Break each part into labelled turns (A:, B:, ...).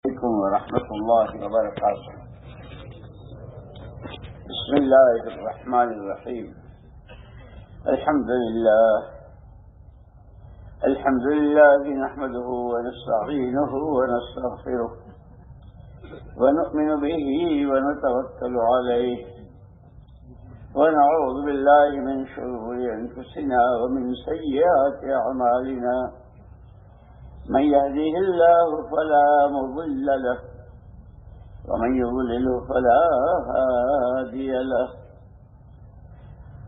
A: عليكم ورحمة الله وبركاته. بسم الله الرحمن الرحيم. الحمد لله نحمده ونستعينه ونستغفره ونؤمن به ونتوكل عليه ونعوذ بالله من شرور أنفسنا ومن سيئات أعمالنا. من يهده الله فلا مضل له ومن يضلله فلا هادي له،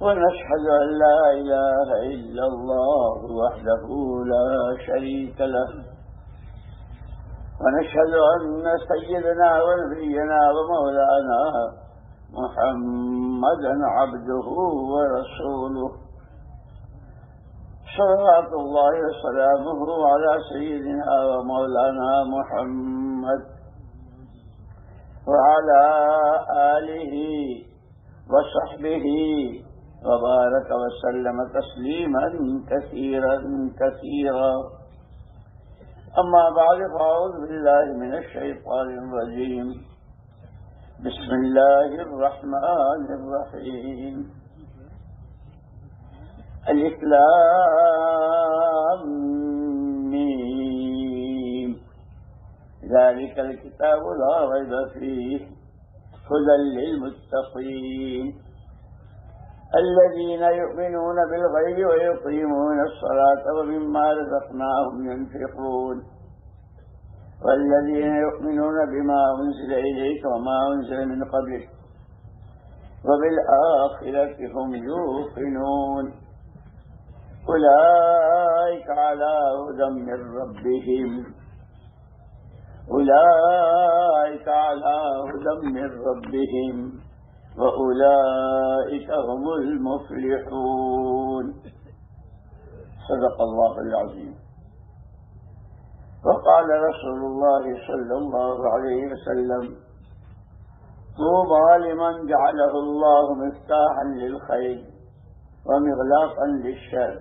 A: ونشهد أن لا إله إلا الله وحده لا شريك له، ونشهد أن سيدنا ونبينا ومولانا محمدا عبده ورسوله، صلوات الله وسلامه على سيدنا ومولانا محمد وعلى آله وصحبه وبارك وسلم تسليما كثيرا كثيرا. أما بعد، فأعوذ بالله من الشيطان الرجيم. بسم الله الرحمن الرحيم. الف لام میم ذلك الكتاب لا ريب فيه هدى للمتقين الذين يؤمنون بالغيب ويقيمون الصلاة ومما رزقناهم ينفقون والذين يؤمنون بما أنزل إليك وما أنزل من قبلك وبالآخرة هم يوقنون أولئك على هدى من ربهم وأولئك هم المفلحون. صدق الله العظيم. وقال رسول الله صلى الله عليه وسلم: طوبى لمن جعله الله مفتاحا للخير ومغلاقا للشر،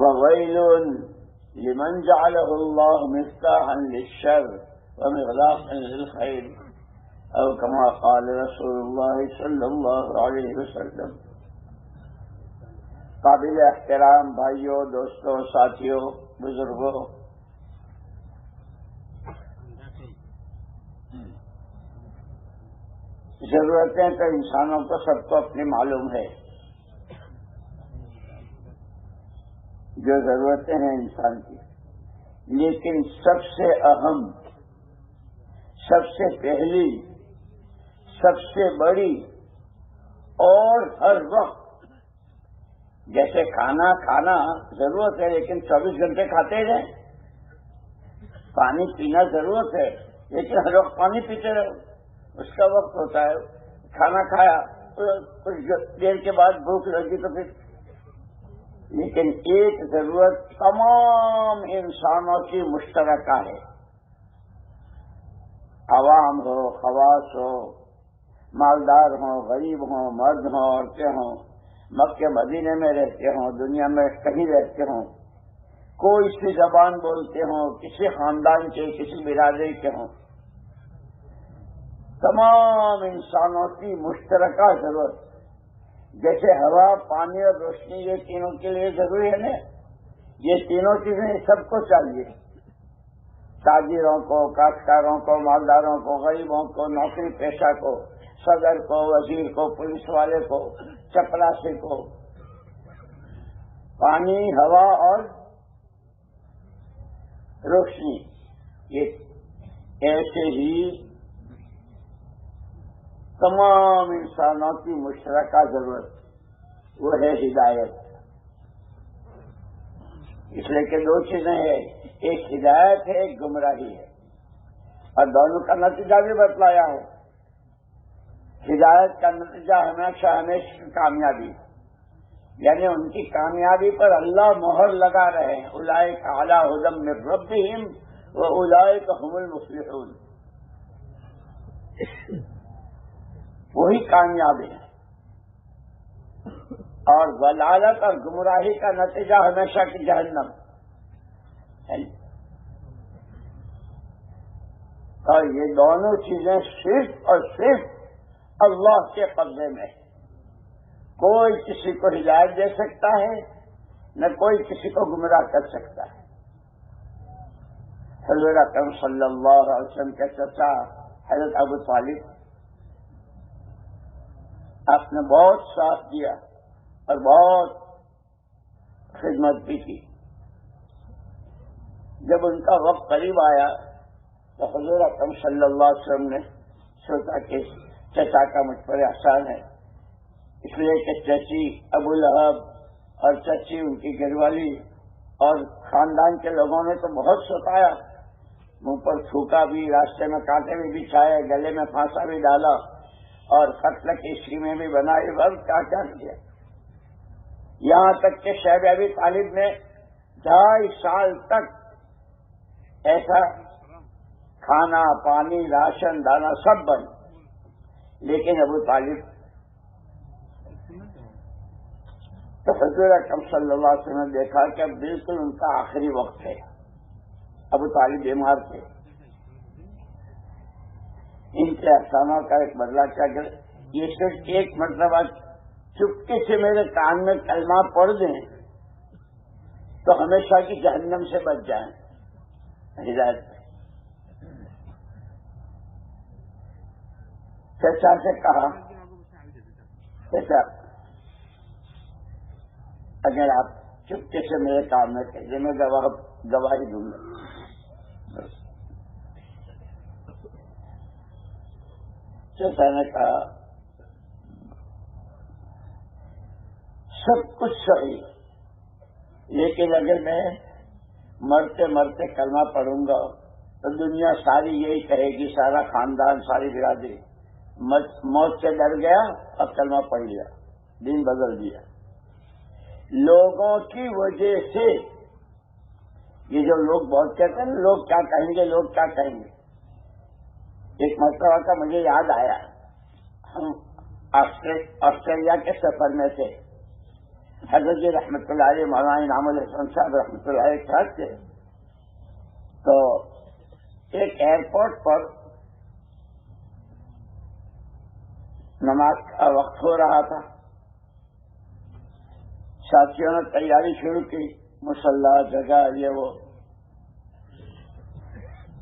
A: وويل لمن جعله الله مفتاحا للشر ومغلاقا للخير، او كما قال رسول الله صلی اللہ علیہ وسلم. قابل احترام بھائیوں، دوستوں، ساتھیوں، بزرگوں، ضرورتیں تو انسانوں کو سب کو اپنی معلوم ہے. جو ضرورتیں ہیں انسان کی، لیکن سب سے اہم، سب سے پہلی، سب سے بڑی اور ہر وقت، جیسے کھانا ضرورت ہے لیکن 24 گھنٹے کھاتے رہیں. پانی پینا ضرورت ہے لیکن ہر وقت پانی پیتے رہو، اس کا وقت ہوتا ہے. کھانا کھایا کچھ دیر کے بعد بھوک لگی تو پھر. لیکن ایک ضرورت تمام انسانوں کی مشترکہ ہے. عوام ہو، خواص ہو، مالدار ہوں، غریب ہوں، مرد ہوں، عورتیں ہوں، مکے مدینے میں رہتے ہوں، دنیا میں کہیں رہتے ہوں، کوئی سی زبان بولتے ہوں، کسی خاندان کے، کسی برادری کے ہوں، تمام انسانوں کی مشترکہ ضرورت. جیسے ہوا، پانی اور روشنی، یہ تینوں کے لیے ضروری ہے نا. یہ تینوں چیزیں سب کو چاہیے. تاجروں کو، کاشتکاروں کو، مالداروں کو، غریبوں کو، نوکری پیشہ کو، صدر کو، وزیر کو، پولیس والے کو، چپراسی کو. پانی، ہوا اور روشنی، یہ ایسے ہی تمام انسانوں کی مشترکہ ضرورت، وہ ہے ہدایت. اس لیے کہ دو چیزیں ہیں، ایک ہدایت ہے، ایک گمراہی ہے، اور دونوں کا نتیجہ بھی بتلایا ہے. ہدایت کا نتیجہ ہمیشہ کامیابی، یعنی ان کی کامیابی پر اللہ مہر لگا رہے ہیں. اولئک علی ھدی من ربہم واولئک ھم المفلحون. وہی کامیاب ہے. اور ضلالت اور گمراہی کا نتیجہ ہمیشہ کی جہنم. اور یہ دونوں چیزیں صرف اور صرف اللہ کے قبضے میں ہے. کوئی کسی کو ہدایت دے سکتا ہے، نہ کوئی کسی کو گمراہ کر سکتا ہے. حضور اکرم صلی اللہ علیہ وسلم کے چچا حضرت ابو طالب، آپ نے بہت ساتھ دیا اور بہت خدمت بھی کی. جب ان کا وقت قریب آیا تو حضور اکرم صلی اللہ علیہ وسلم نے سوچا کہ چچا کا مجھ پر احسان ہے، اس لیے کہ چچی ابو لہب اور چچی ان کی گھر والی اور خاندان کے لوگوں نے تو بہت ستایا، منہ پر تھوکا بھی، راستے میں کانٹے بھی بچھائے، گلے میں پھانسا بھی ڈالا اور قتل کی اسکیمیں بھی بنائی، بس کیا کیا کیا. یہاں تک کہ شیخ ابی طالب نے 2.5 سال تک ایسا کھانا پانی راشن دانا سب بند، لیکن ابو طالب تو حضور اکرم صلی اللہ علیہ وسلم نے دیکھا کہ اب بالکل ان کا آخری وقت ہے. ابو طالب بیمار تھے. ان کے احسانوں کا ایک بدلہ کیا کہ یہ صرف ایک مرتبہ چپکے سے میرے کان میں کلمہ پڑھ دیں تو ہمیشہ کی جہنم سے بچ جائیں. ہدایت چچا سے کہا، چچا اگر آپ چپکے سے میرے کام میں کہیے میں گواہی دوں گا. چچا نے کہا سب کچھ صحیح، لیکن اگر میں مرتے مرتے کلمہ پڑھوں گا تو دنیا ساری یہی کہے گی، سارا خاندان ساری برادری موت سے ڈر گیا اور کلمہ پڑھ لیا، دین بدل دیا. لوگوں کی وجہ سے یہ جو لوگ بہت کہتے ہیں لوگ کیا کہیں گے، لوگ کیا کہیں گے. ایک مرتبہ کا مجھے یاد آیا، ہم آسٹریلیا کے سفر میں تھے. حضرت جی رحمۃ اللہ علیہ مولانا انعام الحسن صاحب رحمۃ اللہ علیہ ساتھ تھے. تو ایک ایئرپورٹ پر نماز کا وقت ہو رہا تھا. ساتھیوں نے تیاری شروع کی، مصلی جگہ یہ وہ.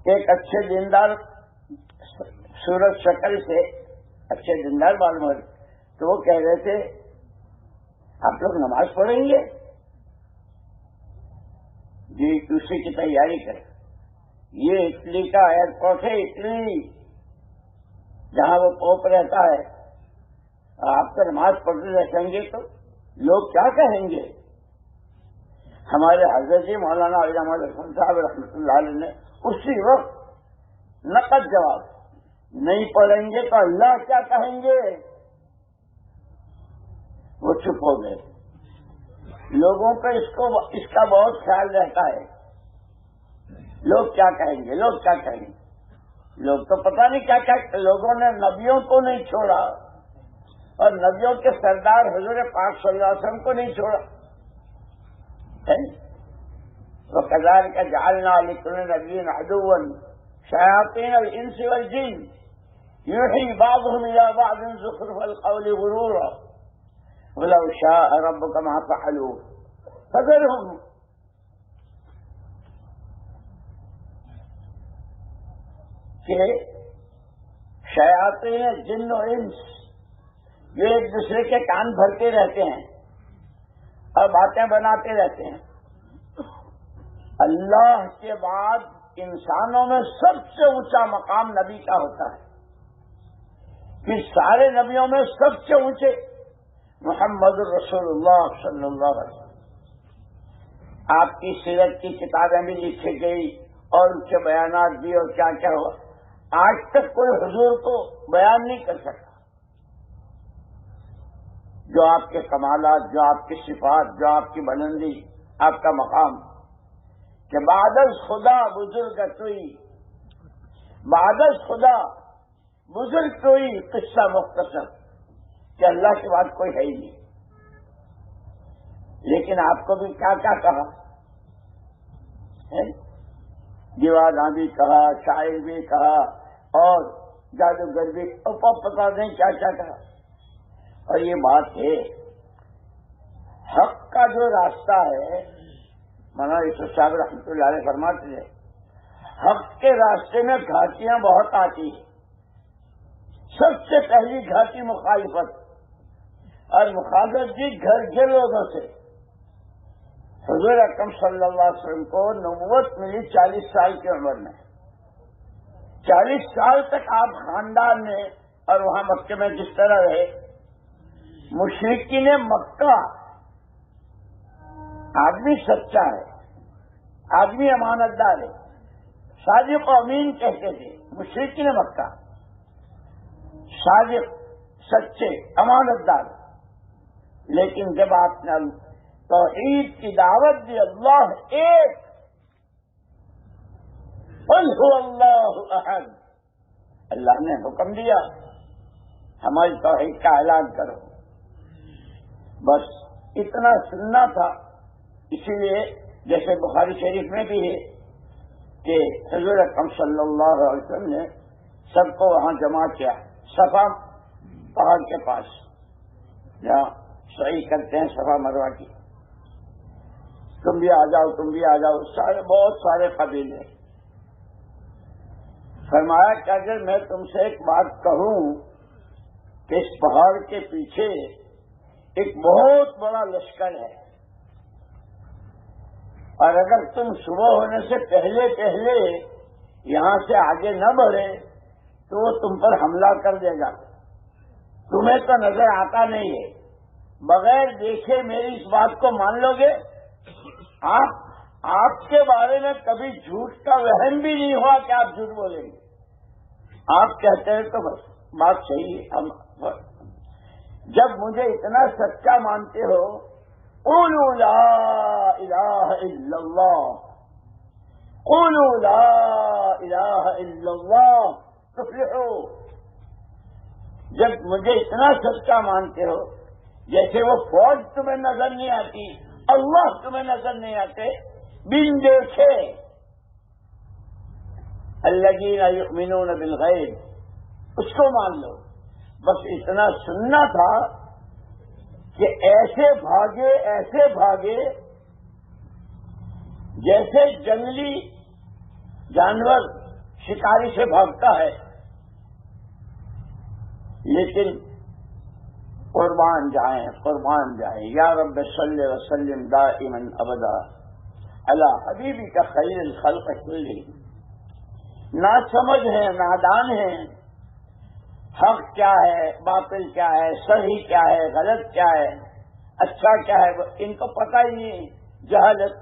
A: ایک اچھے دیندار صورت شکل سے اچھے دیندار معلوم ہوئے تو وہ کہہ رہے تھے آپ لوگ نماز پڑھیں گے؟ جی اسی کی تیاری کریں. یہ اٹلی کا ایئرپورٹ ہے، اٹلی جہاں وہ پوپ رہتا ہے. آپ تو نماز پڑھتے رہیں گے تو لوگ کیا کہیں گے. ہمارے حضرت جی مولانا علامہ حسن صاحب رحمۃ اللہ علیہ نے اسی وقت نقد جواب، نہیں پڑھیں گے تو اللہ کیا کہیں گے. وہ چپ ہو گئے. لوگوں کو اس کا بہت خیال رہتا ہے، لوگ کیا کہیں گے، لوگ کیا کہیں گے. لوگ تو پتہ نہیں کیا کیا. لوگوں نے نبیوں کو نہیں چھوڑا اور نبیوں کے سردار حضور پاک صلی اللہ علیہ وسلم کو نہیں چھوڑا. وَكَذَلِكَ جَعَلْنَا لِكُلِّ نَبِيٍّ عَدُوًّا شَيَاطِينَ الْإِنسِ وَالْجِنِّ يُوحِي بَعْضُهُمْ إِلَىٰ بَعْضٍ زُخْرُفَ الْقَوْلِ غُرُورًا وَلَوْ شَاءَ رَبُّكَ مَا فَعَلُوهُ فَذَرْهُمْ. کہ شیاطین جن و انس یہ ایک دوسرے کے کان بھرتے رہتے ہیں اور باتیں بناتے رہتے ہیں. اللہ کے بعد انسانوں میں سب سے اونچا مقام نبی کا ہوتا ہے. پھر سارے نبیوں میں سب سے اونچے محمد رسول اللہ صلی اللہ علیہ وسلم. آپ کی سیرت کی کتابیں بھی لکھی گئی اور ان کے بیانات بھی اور کیا کیا ہوا. آج تک کوئی حضور کو بیان نہیں کر سکتا. جو آپ کے کمالات، جو آپ کی صفات، جو آپ کی بلندی، آپ کا مقام کہ بعد از خدا بزرگ توئی، بعد از خدا بزرگ توئی قصہ مختصر کہ اللہ کے بعد کوئی ہے ہی نہیں. لیکن آپ کو بھی کیا کیا کہا ہے؟ دیوانہ بھی کہا، شاعر بھی کہا اور جادوگر بھی، پتا نہیں کیا کیا کہا۔ اور یہ بات ہے، حق کا جو راستہ ہے، مولانا یوسف صاحب رحمۃ اللہ علیہ فرماتے ہیں، حق کے راستے میں گھاٹیاں بہت آتی ہیں۔ سب سے پہلی گھاٹی مخالفت، اور مخالفت بھی گھر کے لوگوں سے۔ حضور اکرم صلی اللہ علیہ وسلم کو نبوت ملی 40 سال کی عمر میں۔ 40 سال تک آپ خاندان میں اور وہاں مکے میں جس طرح رہے، مشرکین مکہ، آدمی سچا ہے، آدمی امانت دار ہے، صادق و امین کہتے تھے مشرکین مکہ، صادق، سچے، امانت دار۔ لیکن جب آپ نے توحید کی دعوت دی، اللہ ایک، قل هو اللہ احد، اللہ نے حکم دیا ہماری توحید کا اعلان کرو، بس اتنا سننا تھا۔ اسی لیے جیسے بخاری شریف میں بھی ہے کہ حضور اکرم صلی اللہ علیہ وسلم نے سب کو وہاں جمع کیا، صفا پہاڑ کے پاس جہاں سعی کرتے ہیں صفا مروہ کی، تم بھی آ جاؤ، تم بھی آ جاؤ، سارے بہت سارے قبیلے۔ فرمایا کہ اگر میں تم سے ایک بات کہوں کہ اس پہاڑ کے پیچھے ایک بہت بڑا لشکر ہے، اور اگر تم صبح ہونے سے پہلے پہلے یہاں سے آگے نہ بڑھے تو وہ تم پر حملہ کر دے گا، تمہیں تو نظر آتا نہیں ہے، بغیر دیکھے میری اس بات کو مان لو گے؟ آپ کے بارے میں کبھی جھوٹ کا وہم بھی نہیں ہوا کہ آپ جھوٹ بولیں گے، آپ کہتے ہیں تو بس بات صحیح ہے۔ جب مجھے اتنا سچا مانتے ہو، قولوا لا الہ الا اللہ، قولوا لا الہ الا اللہ تفلحوا۔ جب مجھے اتنا سچا مانتے ہو، جیسے وہ فوج تمہیں نظر نہیں آتی، اللہ تمہیں نظر نہیں آتے، بن دیکھے، الذین یؤمنون بالغیب، اس کو مان لو۔ بس اتنا سننا تھا کہ ایسے بھاگے جیسے جنگلی جانور شکاری سے بھاگتا ہے، لیکن قربان جائیں یا رب صلی وسلم دائما ابدا علی حبیبک خیر الخلق کلہم۔ نا سمجھ ہیں، نادان ہیں، حق کیا ہے، باطل کیا ہے، صحیح کیا ہے، غلط کیا ہے، اچھا کیا ہے، ان کو پتہ ہی نہیں، جہالت۔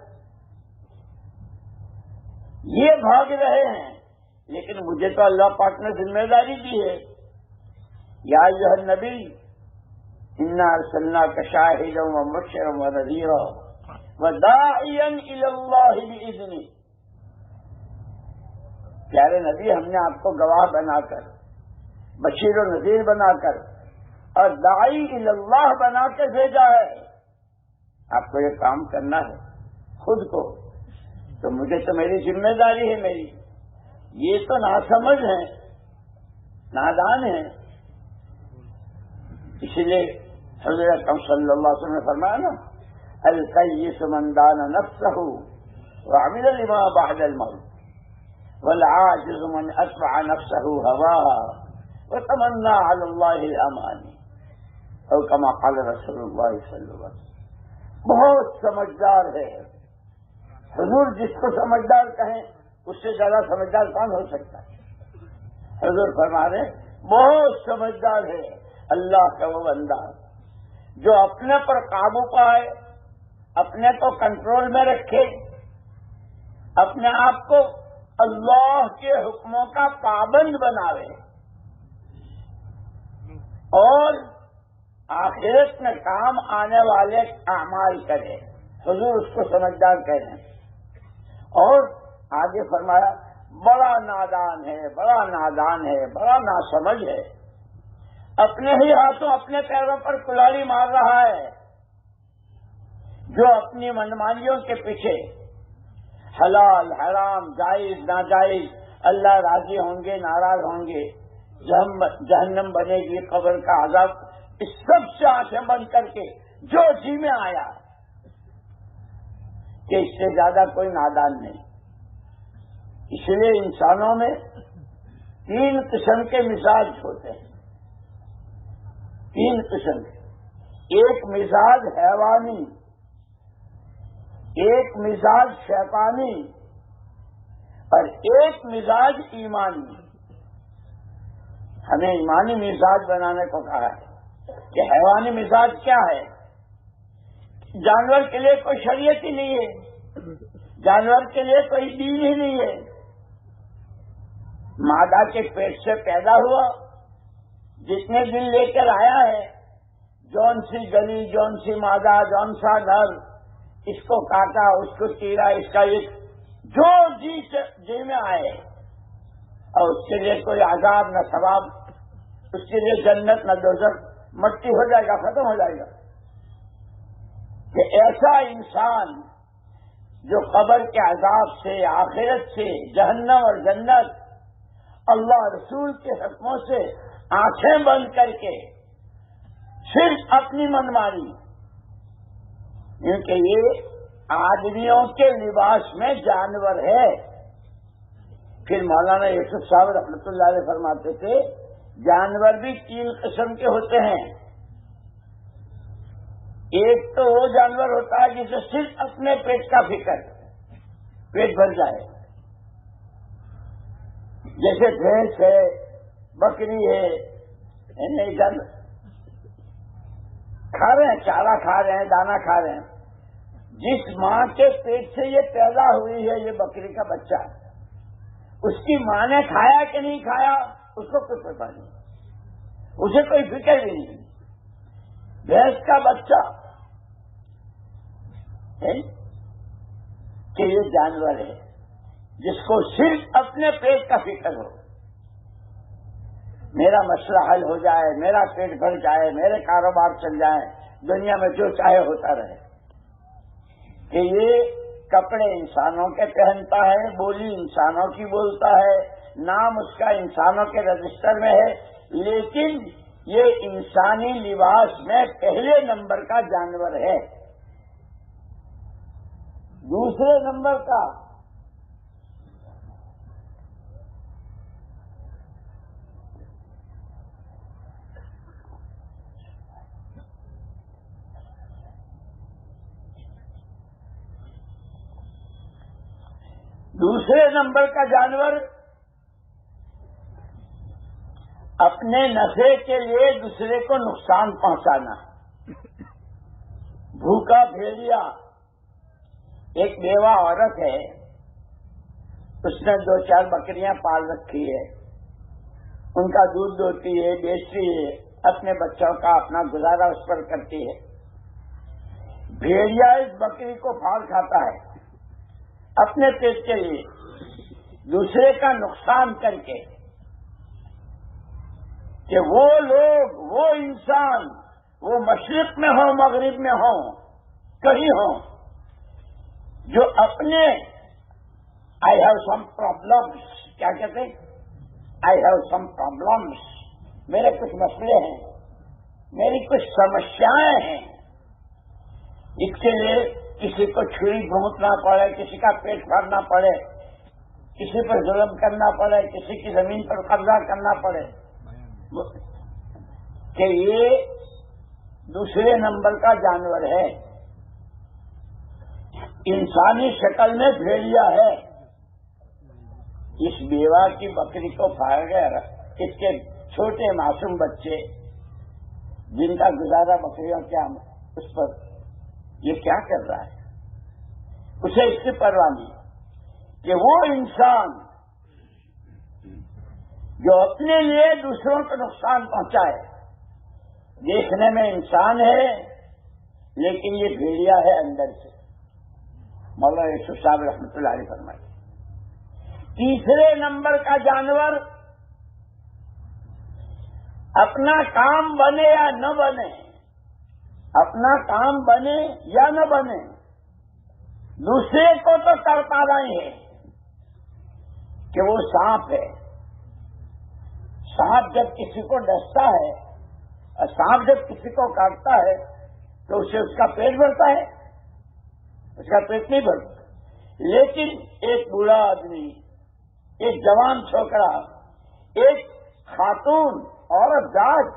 A: یہ بھاگ رہے ہیں، لیکن مجھے تو اللہ پاک نے ذمہ داری دی ہے، یا ایھا النبی انا ارسلناک شاہدا ومبشرا ونذیرا وداعیا الی اللہ باذنہ۔ پیارے نبی، ہم نے آپ کو گواہ بنا کر، بشیر و نذیر بنا کر اور داعی الی اللہ بنا کے بھیجا ہے۔ آپ کو یہ کام کرنا ہے خود کو، تو مجھے تو میری ذمہ داری ہے میری۔ یہ تو ناسمجھ ہیں، نادان ہیں، اسی لیے حضرت اکرم صلی اللہ علیہ وسلم نے فرمایا نا، الکیس من دان نفسہ وعمل لما بعد الموت والعاجز من اتبع نفسہ ہواها وتمنى على الله الامانی، او کما قال رسول اللہ صلی اللہ علیہ وسلم۔ بہت سمجھدار ہے حضور، جس کو سمجھدار کہیں اس سے زیادہ سمجھدار کون ہو سکتا ہے؟ حضور فرما رہے بہت سمجھدار ہے اللہ کا وہ بندہ جو اپنے پر قابو پائے، اپنے کو کنٹرول میں رکھے، اپنے آپ کو اللہ کے حکموں کا پابند بناوے اور آخرت میں کام آنے والے اعمال کرے۔ حضور اس کو سمجھدار کہہ رہے ہیں۔ اور آگے فرمایا بڑا نادان ہے، بڑا نادان ہے، بڑا ناسمجھ ہے، اپنے ہی ہاتھوں اپنے پیروں پر کلاڑی مار رہا ہے، جو اپنی منمانیوں کے پیچھے حلال حرام جائز ناجائز، اللہ راضی ہوں گے ناراض ہوں گے، جہنم بنے گی، قبر کا عذاب، اس سب سے آنکھیں بند کر کے جو جی میں آیا کہ اس سے زیادہ کوئی نادان نہیں۔ اس لیے انسانوں میں 3 قسم کے مزاج ہوتے ہیں، 3 قسم کے، ایک مزاج حیوانی، ایک مزاج شیطانی اور ایک مزاج ایمانی۔ ہمیں ایمانی مزاج بنانے کو کہا ہے کہ حیوانی مزاج کیا ہے؟ جانور کے لیے کوئی شریعت ہی نہیں ہے، جانور کے لیے کوئی دین ہی نہیں ہے، مادہ کے پیٹ سے پیدا ہوا، جتنے دن لے کر آیا ہے، جون سی گلی، جون سی مادہ، جون سا نر، اس کو کاٹا، اس کو چیرا، اس کا ایک جو جی میں آئے، اور اس کے لیے کوئی عذاب نہ ثواب، اس کے لیے جنت نہ دوزخ، مٹی ہو جائے گا، ختم ہو جائے گا۔ کہ ایسا انسان جو قبر کے عذاب سے، آخرت سے، جہنم اور جنت، اللہ رسول کے حکموں سے آنکھیں بند کر کے صرف اپنی منمانی، کیونکہ یہ آدمیوں کے لباس میں جانور ہے۔ پھر مولانا یوسف صاحب رحمۃ اللہ علیہ فرماتے تھے جانور بھی 3 قسم کے ہوتے ہیں۔ ایک تو وہ جانور ہوتا ہے جسے صرف اپنے پیٹ کا فکر، پیٹ بھر جائے، جیسے بھینس ہے، بکری ہے، ادھر کھا رہے ہیں، چارہ کھا رہے ہیں، دانا کھا رہے ہیں۔ جس ماں کے پیٹ سے یہ پیدا ہوئی ہے، یہ بکری کا بچہ، اس کی ماں نے کھایا کہ نہیں کھایا اس کو کچھ پتا نہیں، اسے کوئی فکر بھی نہیں۔ بھینس کا بچہ ہے کہ یہ جانور ہے جس کو صرف اپنے پیٹ کا فکر ہو، میرا مسئلہ حل ہو جائے، میرا پیٹ بھر جائے، میرے کاروبار چل جائے، دنیا میں جو چاہے ہوتا رہے۔ کہ یہ کپڑے انسانوں کے پہنتا ہے، بولی انسانوں کی بولتا ہے، نام اس کا انسانوں کے رجسٹر میں ہے، لیکن یہ انسانی لباس میں پہلے نمبر کا جانور ہے۔ دوسرے نمبر کا جانور اپنے نفع کے لیے دوسرے کو نقصان پہنچانا۔ بھوکا بھیڑیا، ایک بیوہ عورت ہے، اس نے 2-4 بکریاں پال رکھی ہے، ان کا دودھ دوتی ہے، بیچتی ہے، اپنے بچوں کا اپنا گزارا اس پر کرتی ہے۔ بھیڑیا اس بکری کو پھاڑ کھاتا ہے اپنے پیٹ کے لیے، دوسرے کا نقصان کر کے، کہ وہ لوگ، وہ انسان، وہ مشرق میں ہوں، مغرب میں ہوں، کہیں ہوں، جو اپنے آئی ہیو سم پرابلمس، کیا کہتے ہیں، آئی ہیو سم پرابلمس، میرے کچھ مسئلے ہیں، میری کچھ سمسیاں ہیں، اس کے لیے کسی کو چھری گھونٹنا پڑے، کسی کا پیٹ بھرنا پڑے، کسی پر ظلم کرنا پڑے، کسی کی زمین پر قبضہ کرنا پڑے، کہ یہ دوسرے نمبر کا جانور ہے۔ انسانی شکل میں بھیڑیا ہے، اس بیوہ کی بکری کو پھاڑ گیا، اس کے چھوٹے معصوم بچے جن کا گزارا بکریوں کیا اس پر، یہ کیا کر رہا ہے، اسے اس کی پرواہ نہیں کہ وہ انسان جو اپنے لیے دوسروں کو نقصان پہنچائے، دیکھنے میں انسان ہے لیکن یہ بھیڑیا ہے اندر سے۔ مولانا یوسف صاحب رحمۃ اللہ علیہ فرمائے تیسرے نمبر کا جانور اپنا کام بنے یا نہ بنے، اپنا کام بنے یا نہ بنے، دوسرے کو تو کرتا رہے ہیں کہ وہ سانپ ہے. سانپ جب کسی کو ڈستا ہے اور سانپ جب کسی کو کاٹتا ہے تو اسے اس کا پیٹ بھرتا ہے؟ اس کا پیٹ نہیں بھرتا. لیکن ایک بوڑھا آدمی، ایک جوان چھوکرا، ایک خاتون عورت ذات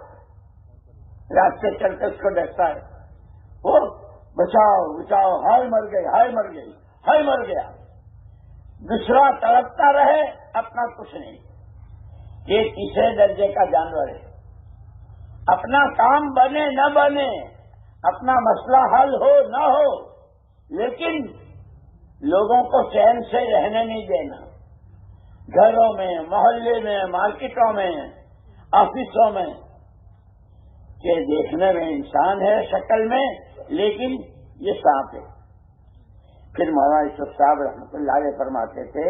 A: راستے چلتے اس کو ڈستا ہے، وہ بچاؤ بچاؤ، ہائے مر گئی، ہائے مر گئی، ہائے مر گیا. دوسرا تڑپتا رہے، اپنا کچھ نہیں. یہ تیسرے درجے کا جانور ہے. اپنا کام بنے نہ بنے، اپنا مسئلہ حل ہو نہ ہو، لیکن لوگوں کو چین سے رہنے نہیں دینا. گھروں میں، محلے میں، مارکیٹوں میں، آفسوں میں، کہ دیکھنے میں انسان ہے شکل میں، لیکن یہ سانپ ہے. پھر مولانا یوسف صاحب رحمۃ اللہ علیہ فرماتے تھے،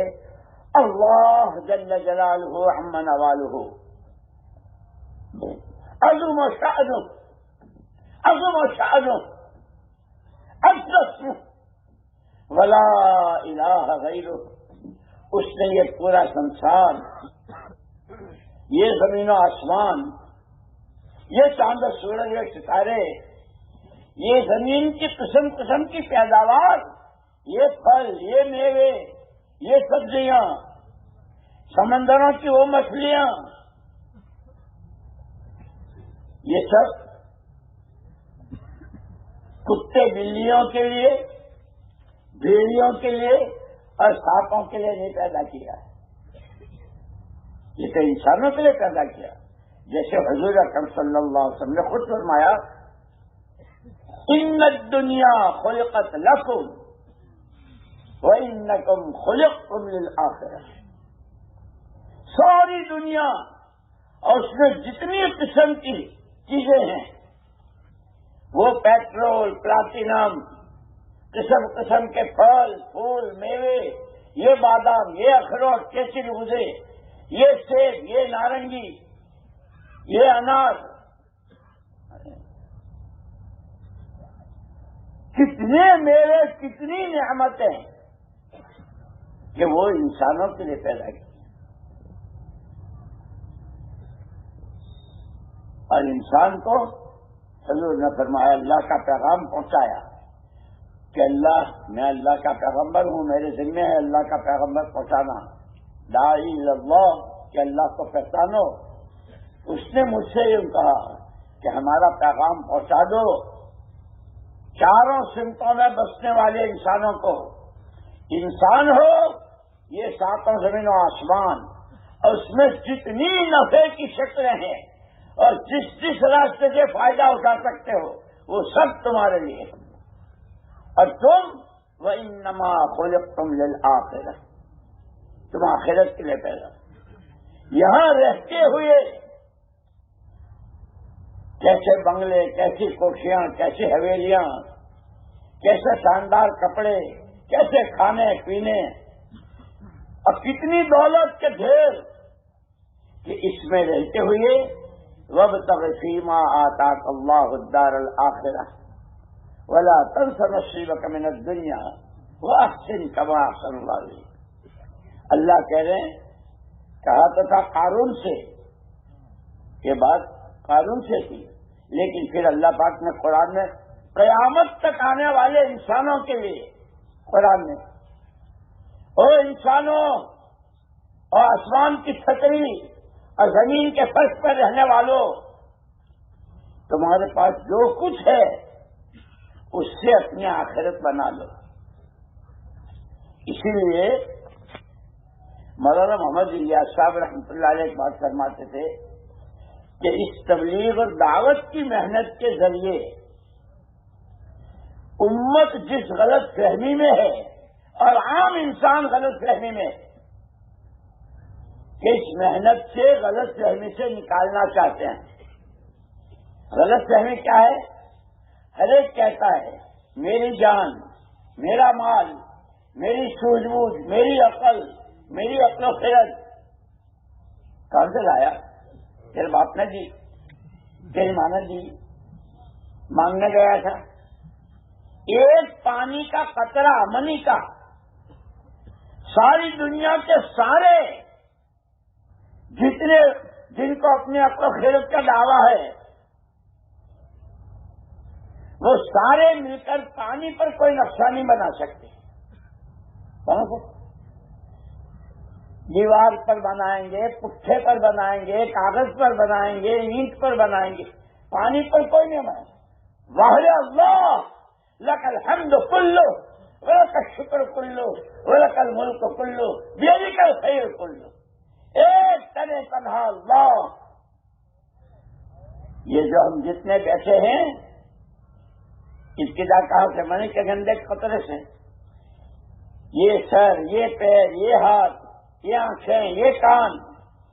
A: اللہ جل جلالہ عم نوالہ عظم شأنہ، عظم شأنہ، اقدس ولا الہ غیرہ. اس نے یہ پورا سنسار، یہ زمین و آسمان، یہ چاند و سورج و ستارے، یہ زمین کی قسم قسم کی پیداوار، یہ پھل، یہ میوے، یہ سبزیاں، سمندروں کی وہ مچھلیاں، یہ سب کتے بلیوں کے لیے، بھیڑیوں کے لیے اور سانپوں کے لیے نہیں پیدا کیا ہے. یہ تو انسانوں کے لیے پیدا کیا. جیسے حضور اکرم صلی اللہ علیہ وسلم نے خود فرمایا، ان الدنیا خلقت لکم وانکم خلقتم للآخرہ. ساری دنیا اور اس میں جتنی قسم کی چیزیں ہیں، وہ پیٹرول، پلاٹینم، قسم قسم کے پھل پھول میوے، یہ بادام، یہ اخروٹ، یہ چرگزے، یہ سیب، یہ نارنگی، یہ انار، کتنے میوے، کتنی نعمتیں کہ وہ انسانوں کے لیے پیدا کی. اور انسان کو حضور نے فرمایا، اللہ کا پیغام پہنچایا کہ میں اللہ کا پیغمبر ہوں، میرے ذمہ ہے اللہ کا پیغمبر پہنچانا. داعی اللہ، کہ اللہ کو پہچانو. اس نے مجھ سے یہ کہا کہ ہمارا پیغام پہنچا دو چاروں سمتوں میں بسنے والے انسانوں کو. انسان ہو، یہ ساتوں زمین و آسمان، اور اس میں جتنی نفع کی شکلیں ہیں اور جس راستے سے فائدہ اٹھا سکتے ہو، وہ سب تمہارے لیے. اور تم وَإِنَّمَا خُلِقْتُمْ لِلْآخِرَةِ، تم آخرت کے لیے پیدا. یہاں رہتے ہوئے کیسے بنگلے، کیسی کوٹھیاں، کیسی حویلیاں، کیسے شاندار کپڑے، کیسے کھانے پینے اور کتنی دولت کے ڈھیر، کہ اس میں رہتے ہوئے وَابْتَغِ فِيمَا آتَاكَ اللَّهُ الدَّارَ الْآخِرَةَ وَلَا تَنْسَ نَصِيبَكَ مِنَ الدُّنْيَا وَأَحْسِنْ كَمَا أَحْسَنَ اللَّهُ إِلَيْكَ. اللہ کہہ رہے ہیں، کہا تو تھا قارون سے، یہ بات قارون سے تھی، لیکن پھر اللہ پاک نے قرآن میں قیامت تک آنے والے انسانوں کے لیے قرآن میں، او انسانوں اور آسمان کی چھتری اور زمین کے فرش پر رہنے والوں، تمہارے پاس جو کچھ ہے اس سے اپنی آخرت بنا لو. اسی لیے مولانا محمد الیاس صاحب رحمۃ اللہ علیہ ایک بات فرماتے تھے کہ اس تبلیغ اور دعوت کی محنت کے ذریعے امت جس غلط فہمی میں ہے اور عام انسان غلط فہمی میں ہے، کہ اس محنت سے غلط فہمی سے نکالنا چاہتے ہیں. غلط فہمی کیا ہے؟ ہر ایک کہتا ہے میری جان، میرا مال، میری سوجھ بوجھ، میری عقل و خرد کہاں سے لایا؟ تیرے باپ نے دی، تیری ماں نے دی، مانگنے گیا تھا. ایک پانی کا قطرہ منی کا ساری دنیا کے سارے جتنے جن کو اپنے عقل و خیرت کا دعویٰ ہے وہ سارے مل کر پانی پر کوئی نقشہ نہیں بنا سکتے. دیوار پر بنائیں گے, پٹھے پر بنائیں گے, کاغذ پر بنائیں گے, اینٹ پر بنائیں گے, پانی پر کوئی نہیں بنائے. واحد اللہ لک الحمد کلو ولک الشکر کلو ولک الملک کلو بیدک الخیر کلو. ایک تنے تنہا اللہ. یہ جو ہم جتنے بیٹھے ہیں ابتدا کہا کہ منی کے گندے قطرے سے یہ سر, یہ پیر, یہ ہاتھ, یہ آنکھیں, یہ کان,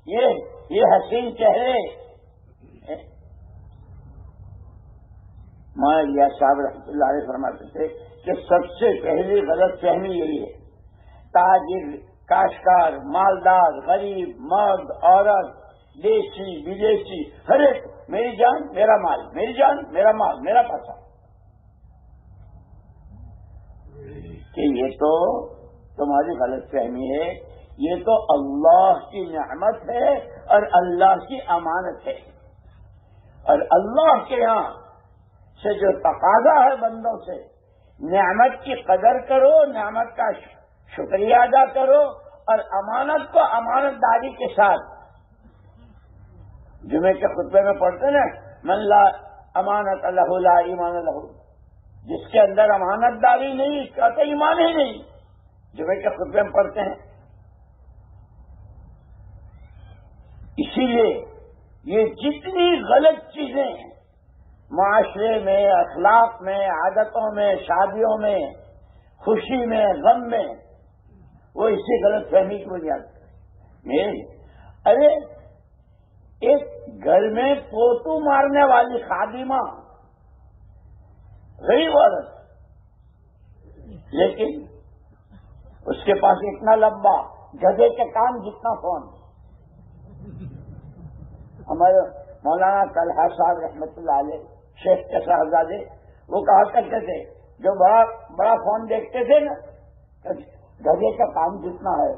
A: یہ حسین چہرے. مولانا صاحب رحمۃ اللہ علیہ فرماتے تھے کہ سب سے پہلی غلط فہمی یہی ہے. تاجر, کاشتکار, مالدار, غریب, مرد, عورت, دیسی, بدیسی, ہر ایک میری جان میرا مال, میری جان میرا مال, میرا پیسہ. کہ یہ تو تمہاری غلط فہمی ہے. یہ تو اللہ کی نعمت ہے اور اللہ کی امانت ہے, اور اللہ کے یہاں سے جو تقاضا ہے بندوں سے, نعمت کی قدر کرو, نعمت کا شکریہ ادا کرو, اور امانت کو امانت داری کے ساتھ. جمعے کے خطبے میں پڑھتے نا, من لا امانت له لا ایمان له. جس کے اندر امانت داری نہیں اس کا تو ایمان ہی نہیں. جمعے کے خطبے میں پڑھتے ہیں. اسی لیے یہ جتنی غلط چیزیں ہیں معاشرے میں, اخلاق میں, عادتوں میں, شادیوں میں, خوشی میں, غم میں, وہ اسی غلط فہمی کی بنیاد پر. ارے ایک گھر میں پوتو مارنے والی خادمہ غریب عورت, لیکن اس کے پاس اتنا لمبا گدھے کے کام جتنا فون. ہمارے مولانا طلحہ صاحب رحمۃ اللہ علیہ شیخ کے صاحبزادے وہ کہا کرتے تھے, جو بڑا فون دیکھتے تھے نا, گدھے کا کام جتنا ہے.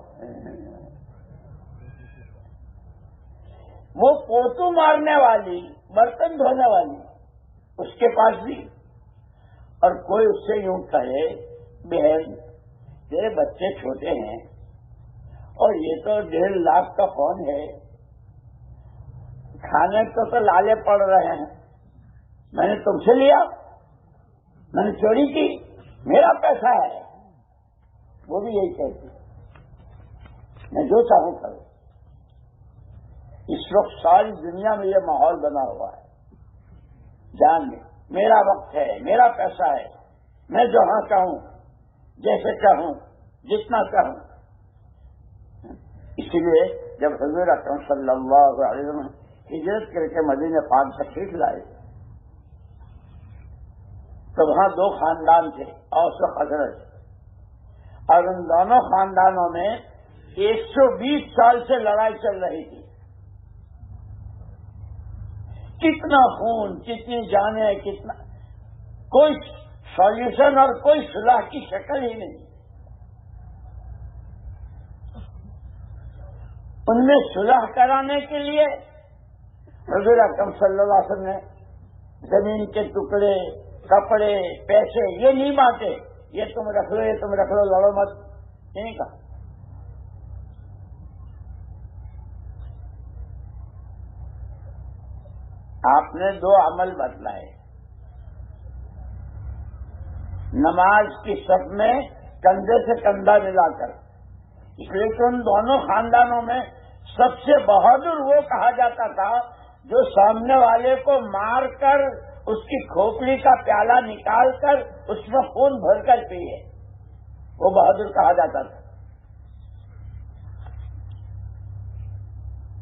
A: وہ پوتو مارنے والی, برتن دھونے والی, اس کے پاس بھی. اور کوئی اس سے یوں کہے, بہن تیرے بچے چھوٹے ہیں اور یہ تو 1.5 لاکھ کا فون ہے, کھانے کو تو لالے پڑ رہے ہیں, میں نے تم سے لیا, میں نے چوری کی, میرا پیسہ ہے. وہ بھی یہی کہتی, میں جو چاہوں کروں. اس وقت ساری دنیا میں یہ ماحول بنا ہوا ہے. جان لیں میرا وقت ہے, میرا پیسہ ہے, میں جہاں چاہوں, جیسے چاہوں, جتنا چاہوں. اسی لیے جب حضور اکرم صلی اللہ علیہ وسلم ہجرت کر کے مدینہ پاک تشریف لائے تو وہاں 2 خاندان تھے, اوس و خزرج, اور ان دونوں خاندانوں میں 120 سال سے لڑائی چل رہی تھی. کتنا خون, کتنی جانیں, کتنا, کوئی سولوشن اور کوئی صلح کی شکل ہی نہیں. ان میں صلح کرانے کے لیے حضور اکرم صلی اللہ علیہ وسلم نے زمین کے ٹکڑے, کپڑے, پیسے یہ نہیں بانٹے, یہ تم رکھ لو, یہ تم رکھ لو, لڑو مت, یہ نہیں کہا. آپ نے 2 عمل بتلائے. نماز کی صف میں کندھے سے کندھا ملا کر, اس لیے کہ ان دونوں خاندانوں میں سب سے بہادر وہ کہا جاتا تھا جو سامنے والے کو مار کر اس کی کھوپڑی کا پیالہ نکال کر اس میں خون بھر کر پیے, وہ بہادر کہا جاتا تھا.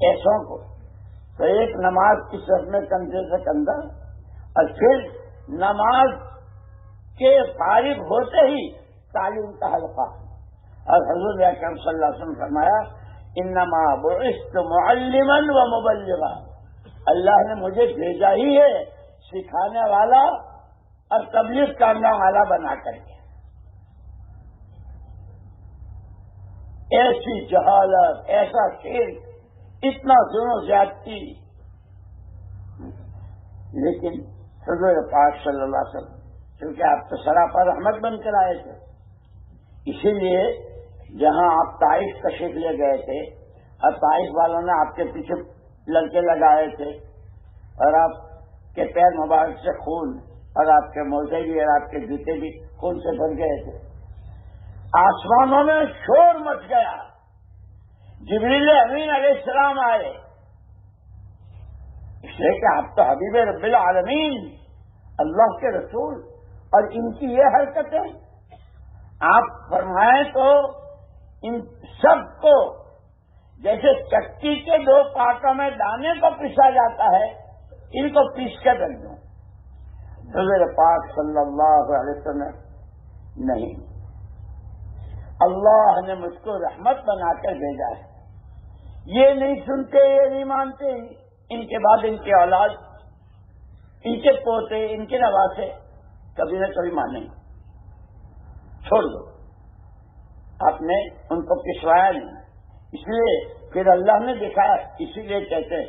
A: ایسوں کو تو ایک نماز کی صف میں کندھے سے کندھا, اور پھر نماز کے فارغ ہوتے ہی تعلیم کا حلقہ. اور حضور اکرم صلی اللہ علیہ وسلم فرمایا, انما بعثت معلما و مبلغا, اللہ نے مجھے بھیجا ہی ہے سکھانے والا اور تبلیغ کرنے والا بنا کر کے. ایسی جہالت، ایسا شرک، اتنا ظلم و زیادتی. لیکن حضور پاک صلی اللہ علیہ وسلم کیونکہ آپ تو سراپا رحمت بن کر آئے تھے، اسی لیے جہاں آپ طائف تشریف لے گئے تھے اور طائف والوں نے آپ کے پیچھے لڑکے لگائے تھے اور آپ کے پیر مبارک سے خون اور آپ کے موزے بھی اور آپ کے جوتے بھی خون سے بھر گئے تھے. آسمانوں میں شور مچ گیا. جبریل امین علیہ السلام آئے، اس لیے کہ آپ تو حبیب رب العالمین، اللہ کے رسول، اور ان کی یہ حرکتیں آپ فرمائیں تو ان سب کو جیسے چکی کے 2 پارٹوں میں دانے کو پیسا جاتا ہے، ان کو پیس کے رکھ دوں. حضور پاک صلی اللہ علیہ وسلم نہیں، اللہ نے مجھ کو رحمت بنا کر بھیجا ہے. یہ نہیں سنتے، یہ نہیں مانتے، ان کے بعد ان کے اولاد، ان کے پوتے، ان کے نواسے کبھی نہ کبھی مانیں گے. چھوڑ دو، آپ نے ان کو پسوایا نہیں. اس لیے پھر اللہ نے دکھایا. اسی لیے کہتے ہیں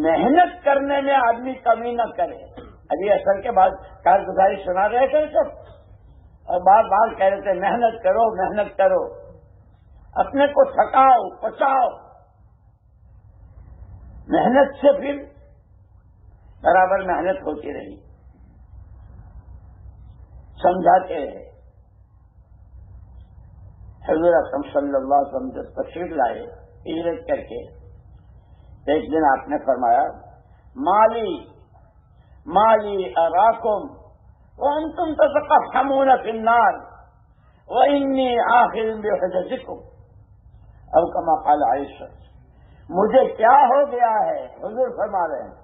A: محنت کرنے میں آدمی کمی نہ کرے. ابھی اثر کے بعد کارگزاری سنا رہے تھے سب، اور بار بار کہہ رہے تھے محنت کرو، محنت کرو، اپنے کو تھکاؤ، پچاؤ. محنت سے پھر برابر محنت ہوتی رہی. سمجھاتے رہے. حضور اکرم صلی اللہ علیہ وسلم جب تشریف لائے ہجرت کر کے، ایک دن آپ نے فرمایا مالی مالی اراکم وانتم تتقحمون فی النار وانی آخذ بحجزکم، او کما قال عائشہ. مجھے کیا ہو گیا ہے، حضور فرما رہے ہیں،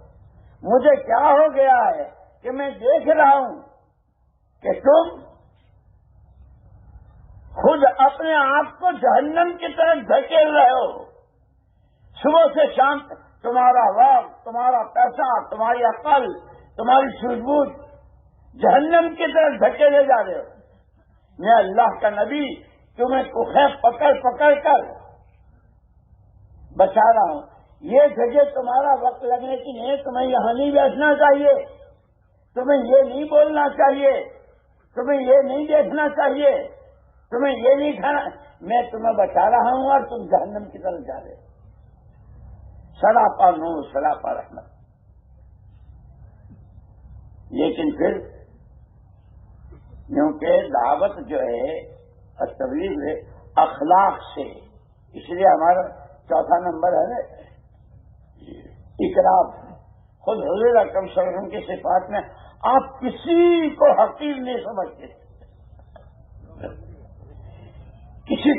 A: مجھے کیا ہو گیا ہے کہ میں دیکھ رہا ہوں کہ تم خود اپنے آپ کو جہنم کی طرف دھکیل رہے ہو. صبح سے شام تک تمہارا وقت، تمہارا پیسہ، تمہاری عقل، تمہاری سوجھ بوجھ جہنم کی طرف دھکیلے جا رہے ہو. میں اللہ کا نبی تمہیں کوکھیں پکڑ پکڑ کر بچا رہا ہوں. یہ جگہ تمہارا وقت لگنے کی نہیں، تمہیں یہاں نہیں بیٹھنا چاہیے، تمہیں یہ نہیں بولنا چاہیے، تمہیں یہ نہیں دیکھنا چاہیے، تمہیں یہ نہیں کھانا. میں تمہیں بچا رہا ہوں اور تم جہنم کی طرف جا رہے ہو. سراپا نور، سراپا رحمت. لیکن پھر کیونکہ دعوت جو ہے اور تبلیغ ہے اخلاق سے، اس لیے ہمارا 4 نمبر ہے نا اقرار. خود حضور اکرم صلی اللہ علیہ وسلم کی صفات میں آپ کسی کو حقیر نہیں سمجھتے. کسی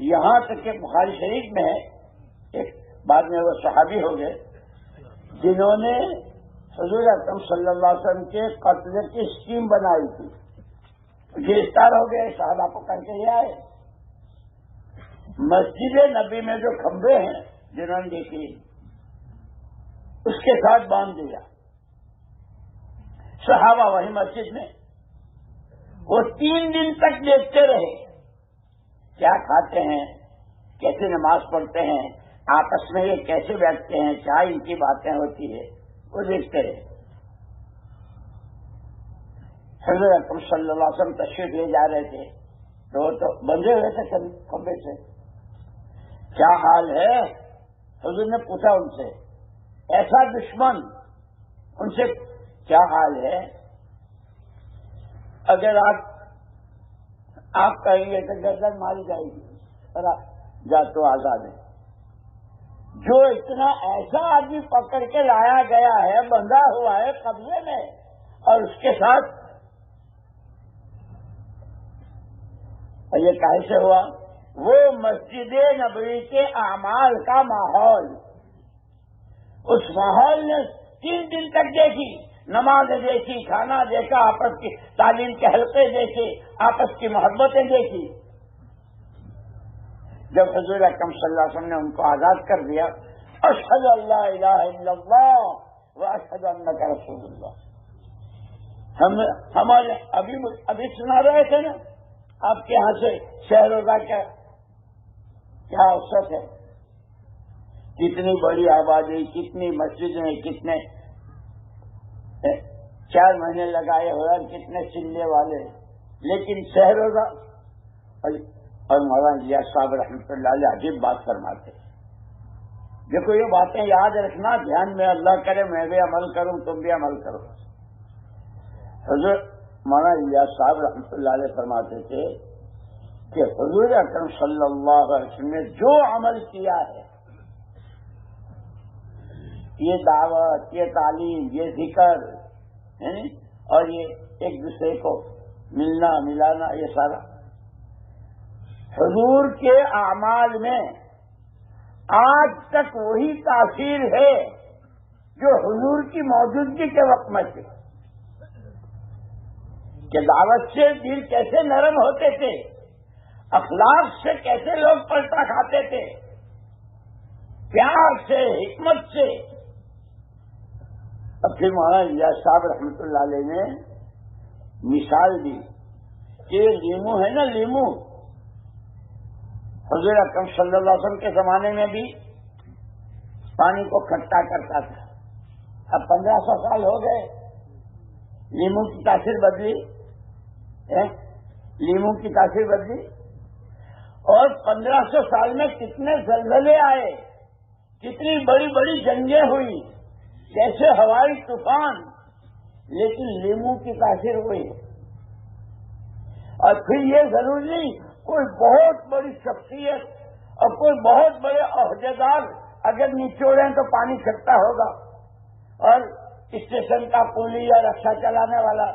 A: یہاں تک کہ بخاری شریف میں ہے، ایک بعد میں وہ صحابی ہو گئے جنہوں نے حضور اکرم صلی اللہ علیہ وسلم کے قتل کی اسکیم بنائی تھی. گرفتار ہو گئے، صحابہ کو کر کے یہ آئے. مسجد نبی میں جو کھمبے ہیں جنہوں نے دیکھی اس کے ساتھ باندھ دیا. صحابہ وہی مسجد میں وہ 3 دن تک دیکھتے رہے، کیا کھاتے ہیں، کیسے نماز پڑھتے ہیں، آپس میں یہ کیسے بیٹھتے ہیں، کیا ان کی باتیں ہوتی ہے، وہ دیکھتے رہے. حضرت اکرم صلی اللہ علیہ وسلم تشریف لے جا رہے تھے تو وہ تو بندھے ہوئے تھے کھمبے سے. کیا حال ہے؟ حضور نے پوچھا ان سے، ایسا دشمن، ان سے کیا حال ہے؟ اگر آپ کہیں گے تو گردن ماری جائے گی، جا تو آزاد ہے. جو اتنا ایسا آدمی پکڑ کے لایا گیا ہے، بندھا ہوا ہے قبضے میں، اور اس کے ساتھ یہ کیسے ہوا؟ وہ مسجد نبوی کے اعمال کا ماحول، اس ماحول نے 3 دن تک دیکھی، نمازیں دیکھی، کھانا دیکھا، آپس کی تعلیم کے حلقے دیکھے، آپس کی محبتیں دیکھی. جب حضور اکرم صلی اللہ علیہ وسلم نے ان کو آزاد کر دیا، اشہد ان لا الہ الا اللہ و اشہد انک رسول اللہ، ہمارے ابھی سنا رہے تھے نا آپ کے یہاں سے شہروں کا کیا اوسط ہے، کتنی بڑی آبادی، کتنی مسجدیں، کتنے 4 مہینے لگائے ہوئے، کتنے چلے والے، لیکن شہروں کا اور مولانا الیاس صاحب رحمۃ اللہ علیہ عجیب بات فرماتے ہیں۔ دیکھو یہ باتیں یاد رکھنا، دھیان میں، اللہ کرے میں بھی عمل کروں، تم بھی عمل کرو۔ حضرت مولانا الیاس صاحب رحمۃ اللہ علیہ فرماتے تھے کہ حضور اکرم صلی اللہ علیہ وسلم نے جو عمل کیا ہے، یہ دعوت، یہ تعلیم، یہ ذکر اور یہ ایک دوسرے کو ملنا ملانا، یہ سارا حضور کے اعمال میں آج تک وہی تاثیر ہے جو حضور کی موجودگی کے وقت میں تھی، کہ دعوت سے دل کیسے نرم ہوتے تھے، اخلاق سے کیسے لوگ پلٹا کھاتے تھے، پیار سے، حکمت سے۔ اب پھر مولانا الیاس صاحب رحمۃ اللہ علیہ نے مثال دی کہ لیمو ہے نا، لیمو حضور اکرم صلی اللہ علیہ وسلم کے زمانے میں بھی پانی کو کھٹا کرتا تھا۔ اب 1500 سال ہو گئے، لیمو کی تاثیر بدلی، لیمو کی تاثیر بدلی، اور 1500 سال میں کتنے زلزلے آئے، کتنی بڑی بڑی جنگیں ہوئی، کیسے ہوائی طوفان، لیکن لیمو کی تاثیر ہوئی۔ اور پھر یہ ضروری نہیں کوئی بہت بڑی شخصیت اور کوئی بہت بڑے عہدیدار اگر نچوڑیں تو پانی کھٹا ہوگا، اور اسٹیشن کا کولی یا رکشا چلانے والا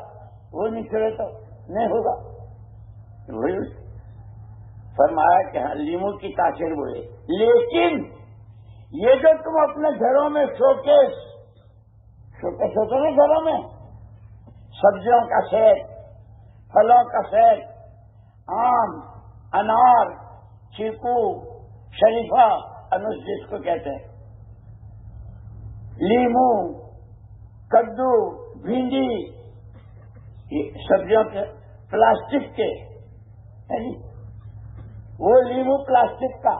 A: وہ نچوڑے تو نہیں ہوگا۔ وہی فرمایا کہ ہاں لیمو کی تاثیر ہوئی، لیکن یہ جو تم اپنے گھروں میں شوکیس ہوتے نا، گھروں میں سبزیوں کا سیٹ، پھلوں کا سیٹ، آم، انار، چیکو، شریفہ، انوس جس کو کہتے ہیں، لیمو، کدو، بھنڈی، یہ سبزیوں کے پلاسٹک کے، وہ لیمو پلاسٹک کا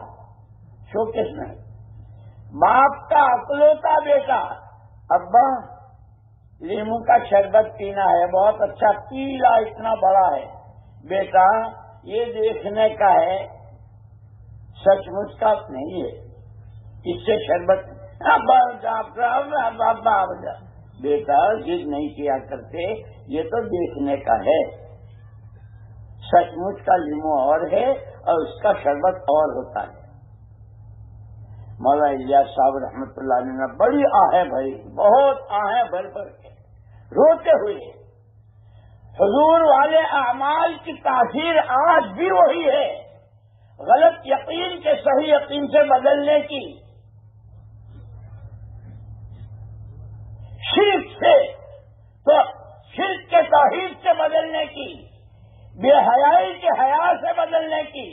A: شوکیس میں، باپ کا اکلوتا بیٹا، ابا لیمو کا شربت پینا ہے، بہت اچھا پیلا، اتنا بڑا ہے، بیٹا یہ دیکھنے کا ہے، سچ مچ کا نہیں ہے، اس سے شربت بیٹا ضد نہیں کیا کرتے، یہ تو دیکھنے کا ہے، سچ مچ کا لیمو اور ہے اور اس کا شربت اور ہوتا ہے۔ مولانا الیاس صاحب رحمۃ اللہ علیہ نے بڑی آہیں بھری، بہت آہیں بھر بھر کے روتے ہوئے، حضور والے اعمال کی تاثیر آج بھی وہی ہے، غلط یقین کے صحیح یقین سے بدلنے کی، شرک سے تو شرک کے توحید سے بدلنے کی، بے حیائی کے حیا سے بدلنے کی،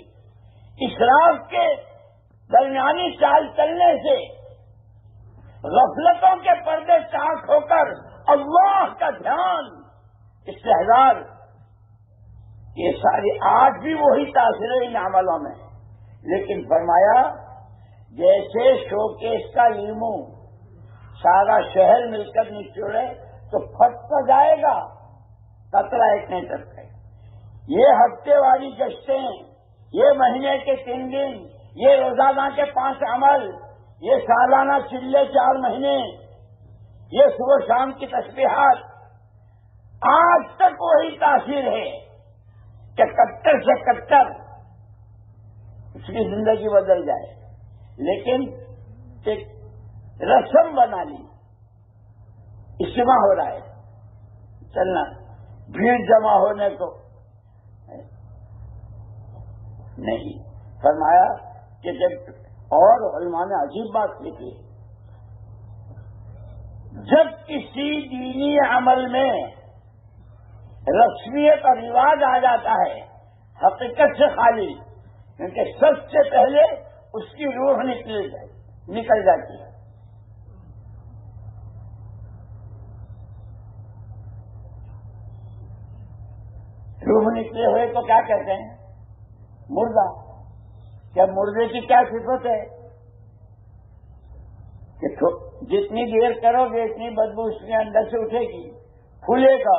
A: اسراف کے درمیانی چال چلنے سے، غفلتوں کے پردے چاک ہو کر اللہ کا دھیان، استحضار، یہ ساری آج بھی وہی تاثیر ہے ان عملوں میں۔ لیکن فرمایا جیسے شوکیس کا لیمو سارا شہر مل کر نچوڑے تو پھٹ تو جائے گا، قطرہ ایک نہیں ٹپکے گا۔ یہ ہفتے والی گشتیں، یہ مہینے کے 3 دن، یہ روزانہ کے 5 عمل، یہ سالانہ چلے 4 مہینے، یہ صبح شام کی تسبیحات، آج تک وہی تاثیر ہے کہ کٹر سے کٹر اس کی زندگی بدل جائے، لیکن ایک رسم بنا لی، اجتماع ہو رہا ہے، چلنا، بھیڑ جمع ہونے کو نہیں۔ فرمایا کہ جب، اور علماء نے عجیب بات لکھی، جب کسی دینی عمل میں رسمیت اور رواج آ جاتا ہے حقیقت سے خالی، کیونکہ سب سے پہلے اس کی روح نکل جاتی ہے۔ نکلے ہوئے کو کیا کہتے ہیں؟ مردہ. کیا مردے کی کیا صفت ہے کہ جتنی دیر کرو گے اتنی بدبو اس کے اندر سے اٹھے گی, کھلے گا,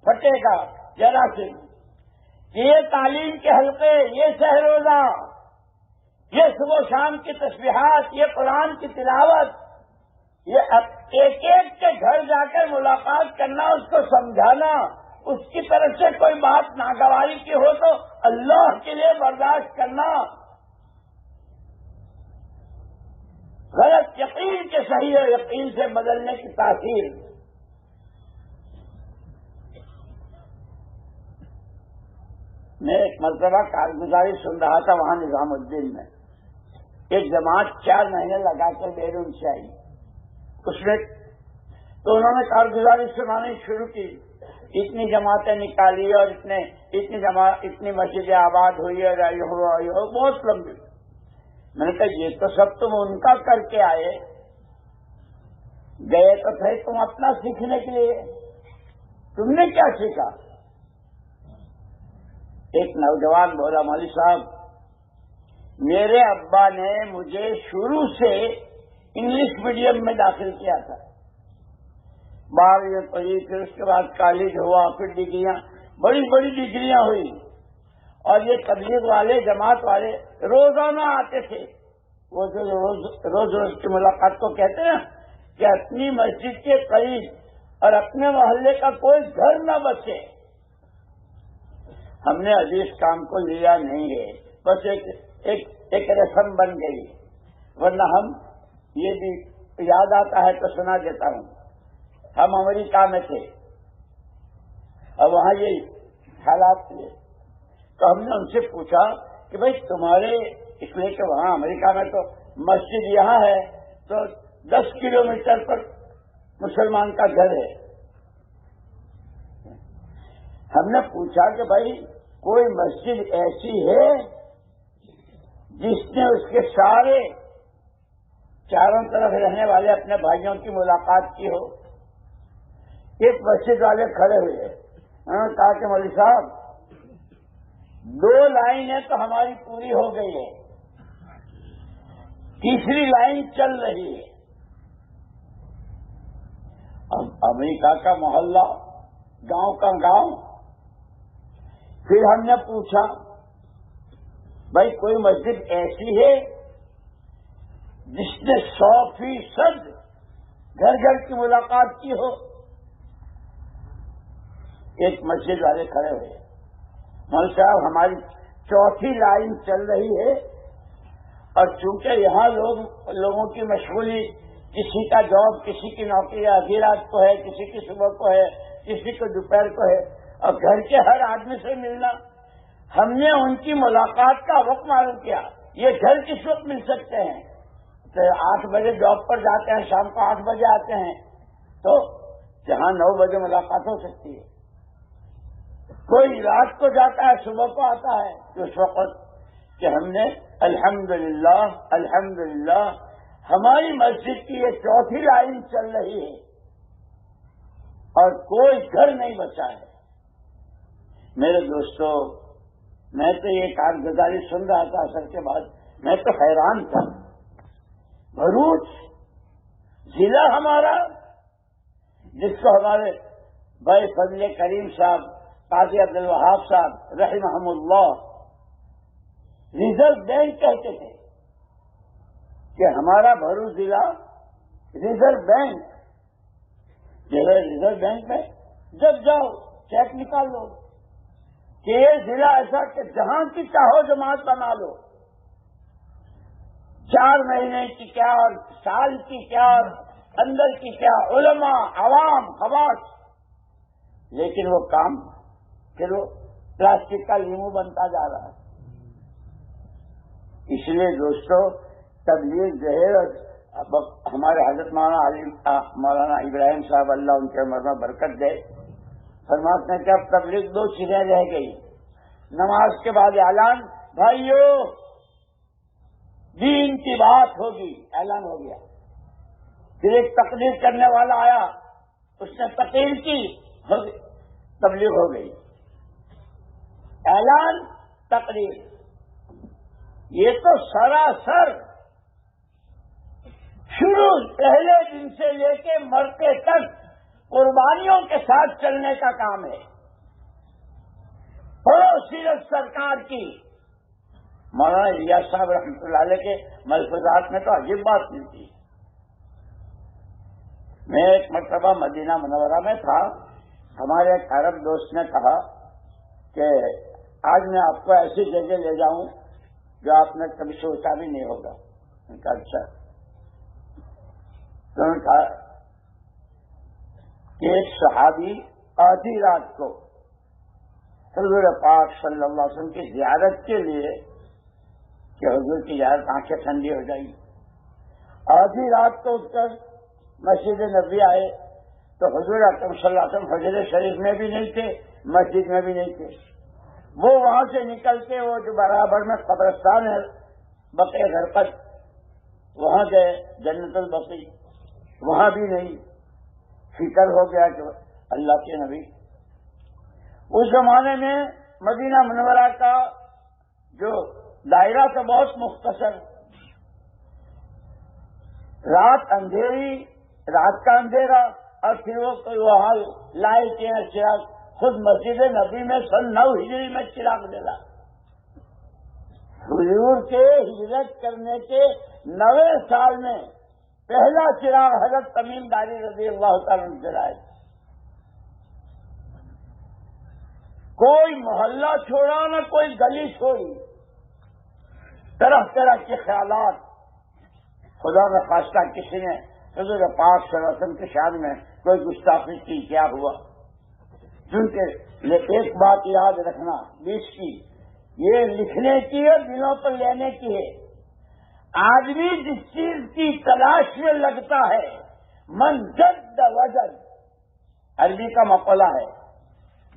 A: پھٹے گا ذرا سے. یہ تعلیم کے حلقے, یہ سحر روزہ, یہ صبح و شام کی تسبیحات, یہ قرآن کی تلاوت, یہ ایک ایک کے گھر جا کر ملاقات کرنا, اس کو سمجھانا, اس کی طرف سے کوئی بات ناگواری کی ہو تو اللہ کے لیے برداشت کرنا, غلط یقین کے صحیح یقین سے بدلنے کی تاثیر. میں ایک مرتبہ کارگزاری سن رہا تھا وہاں نظام الدین میں. ایک جماعت 4 مہینے لگا کر بیرون سے آئی. اس میں تو انہوں نے کارگزاری سنانی شروع کی. اتنی جماعتیں نکالی اور اتنی مسجدیں آباد ہوئی اور آئی ہو بہت لمبی. میں نے کہا یہ تو سب تم ان کا کر کے آئے, گئے تو تھے تم اپنا سیکھنے کے لیے. تم نے کیا سیکھا؟ ایک نوجوان بولا, مولوی صاحب میرے ابا نے مجھے شروع سے انگلش میڈیم میں داخل کیا تھا. 12ویں پڑھی, پھر اس کے بعد کالج ہوا, پھر ڈگریاں, بڑی بڑی ڈگریاں ہوئی. اور یہ تبلیغ والے, جماعت والے روزانہ آتے تھے. وہ جو روز کی ملاقات کو کہتے ہیں کہ اپنی مسجد کے قریب اور اپنے محلے کا کوئی گھر نہ بچے. ہم نے ابھی اس کام کو لیا نہیں ہے, بس ایک رسم بن گئی. ورنہ ہم, یہ بھی یاد آتا ہے تو سنا دیتا ہوں, ہم امریکہ میں تھے اور وہاں یہ حالات تھے. تو ہم نے ان سے پوچھا کہ بھائی تمہارے, اس لیے کہ وہاں امریکہ میں تو مسجد یہاں ہے تو 10 کلومیٹر پر مسلمان کا گھر ہے. ہم نے پوچھا کہ بھائی کوئی مسجد ایسی ہے جس نے اس کے سارے چاروں طرف رہنے والے اپنے بھائیوں کی ملاقات کی ہو؟ ایک مسجد والے کھڑے ہوئے, انہوں نے کہا کہ مولوی صاحب 2 لائنیں تو ہماری پوری ہو گئی ہے, تیسری لائن چل رہی ہے. اب امریکہ کا محلہ, گاؤں کا گاؤں. پھر ہم نے پوچھا بھائی کوئی مسجد ایسی ہے جس نے 100% گھر گھر کی ملاقات کی ہو؟ ایک مسجد والے کھڑے ہوئے, مولوی صاحب ہماری 4تھی لائن چل رہی ہے اور چونکہ یہاں لوگوں کی مشغولی, کسی کا جاب, کسی کی نوکری آدھی رات کو ہے, کسی کی صبح کو ہے, کسی کو دوپہر کو ہے, اور گھر کے ہر آدمی سے ملنا. ہم نے ان کی ملاقات کا وقت معلوم کیا. یہ گھر کس وقت مل سکتے ہیں؟ تو 8 بجے جاب پر جاتے ہیں, شام کو 8 بجے آتے ہیں, تو جہاں 9 بجے ملاقات ہو سکتی ہے. کوئی رات کو جاتا ہے, صبح کو آتا ہے. اس وقت کہ ہم نے الحمدللہ الحمدللہ ہماری مسجد کی یہ 4تھی لائن چل رہی ہے اور کوئی گھر نہیں بچا ہے. میرے دوستو, میں تو یہ کارگزاری سن رہا تھا اثر کے بعد, میں تو حیران تھا. بھروچ ضلع ہمارا, جس کو ہمارے بھائی فضل کریم صاحب, قاضی عبد الوہاب صاحب رحمہم اللہ ریزرو بینک کہتے تھے کہ ہمارا بھروچ ضلع ریزرو بینک. ریزرو بینک میں جب جاؤ چیک نکال لو کہ یہ ضلع ایسا کہ جہاں کی چاہو جماعت بنا لو, 4 مہینے کی کیا اور سال کی کیا اور اندر کی کیا, علماء, عوام, خواص. لیکن وہ کام پھر وہ پلاسٹک کا لیمو بنتا جا رہا ہے. اس لیے دوستو تبلیغ جو ہے, ہمارے حضرت مولانا ابراہیم صاحب اللہ ان کے عمر میں برکت دے, فرماتے ہیں کہ اب تبلیغ 2 چیزیں رہ گئی. نماز کے بعد اعلان, بھائیو دین کی بات ہوگی, اعلان ہو گیا. پھر ایک تقریر کرنے والا آیا, اس نے تقریر کی, تبلیغ ہو گئی. اعلان تقریر، یہ تو سراسر شروع پہلے دن سے لے کے مرتے تک قربانیوں کے ساتھ چلنے کا کام ہے۔ اور سیرت سرکار کی مولانا الیاس صاحب رحمۃ اللہ علیہ کے ملفوظات میں تو عجیب بات ملتی ہے۔ میں ایک مرتبہ مدینہ منورہ میں تھا، ہمارے ایک عرب دوست نے کہا کہ آج میں آپ کو ایسی جگہ لے جاؤں جو آپ نے کبھی سوچا بھی نہیں ہوگا۔ میں کہا اچھا۔ تو انہوں نے کہا کہ ایک صحابی آدھی رات کو حضور پاک صلی اللہ علیہ وسلم کی زیارت کے لیے کہ حضور کی زیارت آنکھیں ٹھنڈی ہو جائیں، آدھی رات کو اٹھ کر مسجد نبی آئے تو حضور اکرم صلی اللہ علیہ وسلم حجر شریف میں بھی نہیں تھے، مسجد میں بھی نہیں تھے۔ وہ وہاں سے نکل کے وہ جو برابر میں قبرستان ہے بقیع غرقد، وہاں گئے جنت البقیع، وہاں بھی نہیں۔ فکر ہو گیا کہ اللہ کے نبی، اس زمانے میں مدینہ منورہ کا جو دائرہ تھا بہت مختصر، رات اندھیری، رات کا اندھیرا، اور پھر وہ کوئی وہاں لائٹ یا چراغ، خود مسجد نبی میں سن 9 ہجری میں چراغ ڈلا۔ حضور کے ہجرت کرنے کے 9ویں سال میں پہلا چراغ حضرت تمیم داری رضی اللہ تعالیٰ نے جلائے۔ کوئی محلہ چھوڑا نہ کوئی گلی چھوڑی، طرح طرح کے خیالات۔ خدا کا خواستہ کسی نے حضور پاک صلی اللہ علیہ وسلم کی شان میں کوئی گستاخی کی، کیا ہوا؟ چونکہ ایک بات یاد رکھنا 20 کی، یہ لکھنے کی اور دلوں پر لینے کی ہے۔ آدمی جس چیز کی تلاش میں لگتا ہے، من جد وجد، عربی کا مقولہ ہے،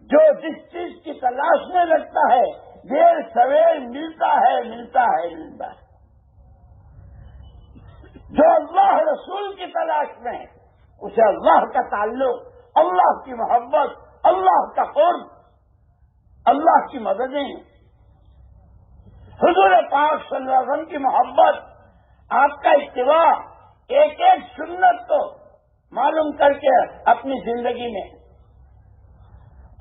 A: جو جس چیز کی تلاش میں لگتا ہے دیر سویر ملتا ہے، ملتا ہے، ملتا ہے۔ جو اللہ رسول کی تلاش میں ہے اسے اللہ کا تعلق، اللہ کی محبت، اللہ کا قرب، اللہ کی مددیں، حضور پاک صلی اللہ علیہ وسلم کی محبت، آپ کا اتباع، ایک ایک سنت کو معلوم کر کے اپنی زندگی میں،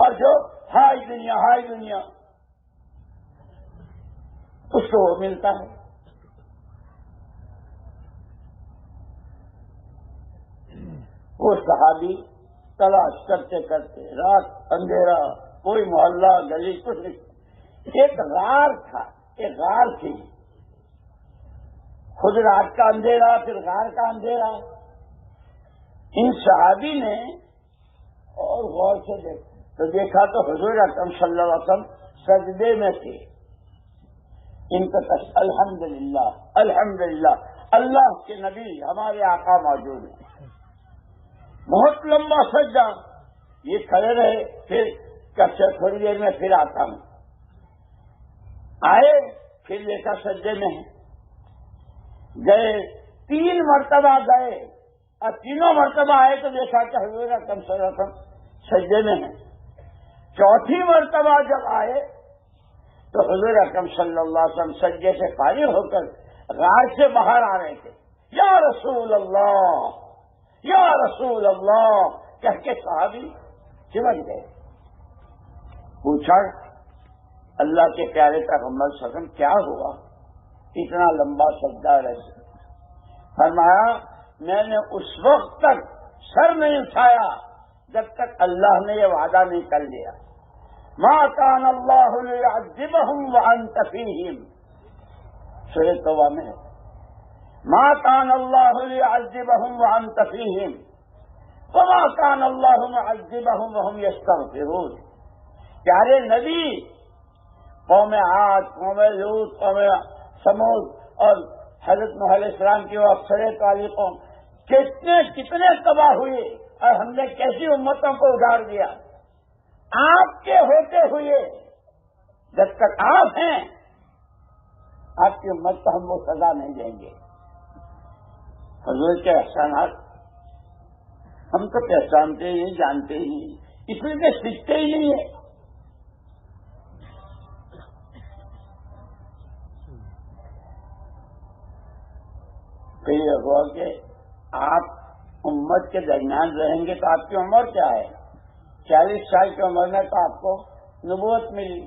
A: اور جو ہائی دنیا ہائی دنیا اس کو وہ ملتا ہے۔ وہ صحابی تلاش کرتے کرتے رات اندھیرا، کوئی محلہ گلی کچھ نہیں، ایک غار تھا، ایک غار تھی، خود رات کا اندھیرا پھر غار کا اندھیرا۔ ان صحابی نے اور غور سے دیکھا تو حضور اکرم صلی اللہ علیہ وسلم سجدے میں تھے۔ ان کا الحمدللہ الحمدللہ، اللہ کے نبی ہمارے آقا موجود ہیں۔ بہت لمبا سجدہ، یہ کھڑے رہے، پھر کچھ تھوڑی دیر میں پھر آتا ہوں، آئے پھر دیکھا سجدے میں ہیں، گئے 3 مرتبہ گئے، اور تینوں مرتبہ آئے تو دیکھا کہ حضور اکرم صلی اللہ علیہ وسلم سجدے میں ہیں۔ چوتھی مرتبہ جب آئے تو حضور اکرم صلی اللہ علیہ وسلم سجدے سے فارغ ہو کر غار سے باہر آ رہے تھے۔ یا رسول اللہ، یا رسول اللہ کہہ کے صحابی سمجھ گئے۔ پوچھا اللہ کے پیارے پیغمبر صلی اللہ علیہ وسلم کیا ہوا، اتنا لمبا سجدہ رہے؟ فرمایا میں نے اس وقت تک سر نہیں اٹھایا جب تک اللہ نے یہ وعدہ نہیں کر لیا، ما کان اللہ لیعذبہم وانت فیہم، سورۃ توبہ میں ما کان اللہ لیعذبہم وانت فیہم وما کان اللہ معذبہم وہم یستغفرون۔ پیارے نبی، قوم عاد، قوم لوط، قوم سمود اور حضرت نوح علیہ السلام کی وہ اکثریت والی قوم کتنے تباہ ہوئے، اور ہم نے کیسی امتوں کو اجاڑ دیا۔ آپ کے ہوتے ہوئے جب تک آپ ہیں آپ کی امت کو ہم وہ سزا نہیں دیں گے۔ حضور کے احسانات ہم تو پہچانتے ہی جانتے ہی، اس لیے کہ سیکھتے ہی نہیں ہے۔ تو یہ ہوا کہ آپ امت کے درمیان رہیں گے تو آپ کی عمر کیا ہے؟ 40 سال کی عمر میں تو آپ کو نبوت ملی،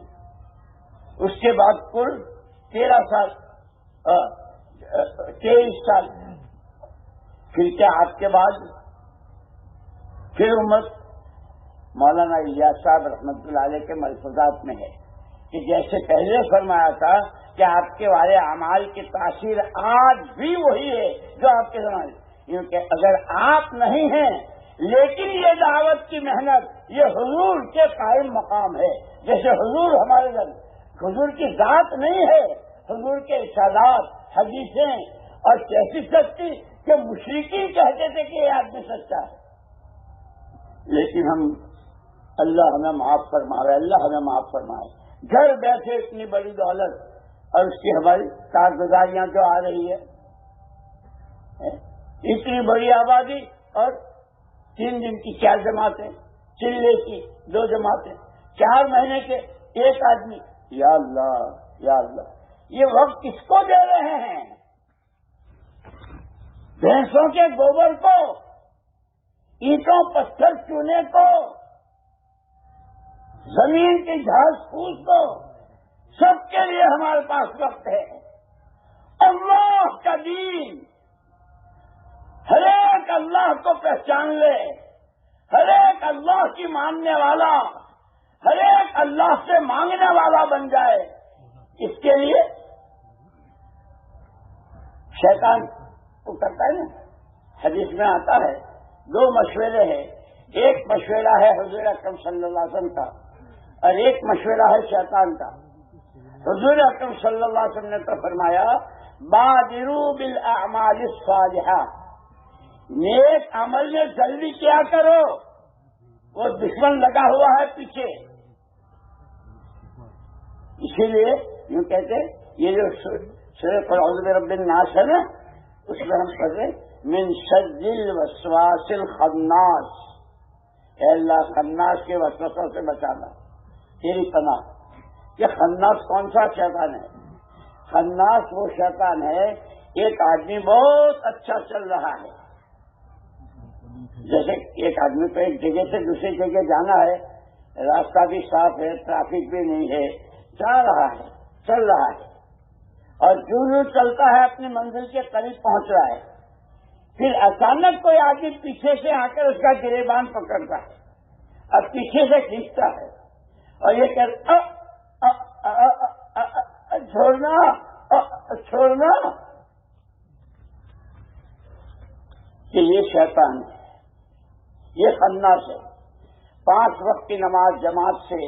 A: اس کے بعد کل 13 سال 23 سال، پھر کیا آپ کے بعد پھر امت؟ مولانا الیاس صاحب رحمۃ اللہ علیہ کے ملفوظات میں ہے کہ جیسے پہلے فرمایا تھا کہ آپ کے والے اعمال کی تاثیر آج بھی وہی ہے جو آپ کے زمانے، کیونکہ اگر آپ نہیں ہیں لیکن یہ دعوت کی محنت یہ حضور کے قائم مقام ہے، جیسے حضور ہمارے گھر حضور کی ذات نہیں ہے، حضور کے ارشادات حدیثیں اور کیسی سچی کہ مشرکین کہتے تھے کہ یہ آدمی سچا ہے، لیکن ہم اللہ ہمیں معاف فرمائے، اللہ ہمیں معاف فرمائے، گھر بیٹھے اتنی بڑی دولت اور اس کی ہماری کارگزاریاں جو آ رہی ہے، اتنی بڑی آبادی اور 3 دن کی 4 جماعتیں، چلے کی 2 جماعتیں، 4 مہینے کے 1 آدمی، یا اللہ یا اللہ، یہ وقت کس کو دے رہے ہیں؟ بھینسوں کے گوبر کو، اینٹوں پتھر چونے کو، زمین کی گھاس پھوس کو، سب کے لیے ہمارے پاس وقت ہے۔ اللہ کا دین، ہر ایک اللہ کو پہچان لے، ہر ایک اللہ کی ماننے والا، ہر ایک اللہ سے مانگنے والا بن جائے، اس کے لیے شیطان کو کرتا ہے نا، حدیث میں آتا ہے 2 مشورے ہیں، ایک مشورہ ہے حضور اکرم صلی اللہ علیہ وسلم کا اور ایک مشورہ ہے شیطان کا۔ حضور اکرم صلی اللہ علیہ وسلم نے تو فرمایا بادروا بالاعمال الصالحہ، نیک عمل میں جلدی کیا کرو، وہ دشمن لگا ہوا ہے پیچھے، اسی لیے یوں کہتے یہ جو سورۃ قل اعوذ برب الناس ہے نا، اس میں ہم پڑھتے من شر الوسواس الخناس، اے اللہ خناس کے وسوسوں سے بچانا، تیری پناہ۔ یہ خناس کون سا شیطان ہے؟ خناس وہ شیطان ہے، ایک آدمی بہت اچھا چل رہا ہے، جیسے ایک آدمی کو ایک جگہ سے دوسری جگہ جانا ہے، راستہ بھی صاف ہے، ٹریفک بھی نہیں ہے، جا رہا ہے، چل رہا ہے، اور جو چلتا ہے اپنی منزل کے قریب پہنچ رہا ہے، پھر اچانک کوئی آدمی پیچھے سے آ کر اس کا گریبان پکڑتا ہے اور پیچھے سے کھینچتا ہے اور یہ کہتا چھوڑنا چھوڑنا، کہ یہ شیطان ہے، یہ خناس ہے۔ 5 وقت کی نماز جماعت سے،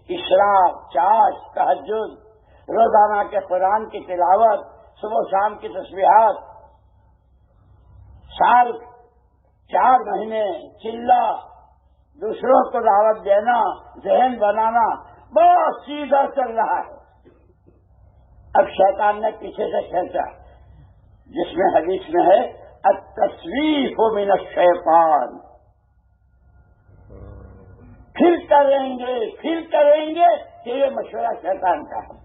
A: اشراق، چاش، تہجد، روزانہ کے قرآن کی تلاوت، صبح و شام کی تسبیحات، سال 4 مہینے چلا، دوسروں کو دعوت دینا، ذہن بنانا، بہت سیدھا چل رہا ہے۔ اب شیطان نے پیچھے سے کھینچا، جس میں حدیث میں ہے التسویف من الشیطان، پھر کریں گے کہ یہ مشورہ شیطان کا ہے۔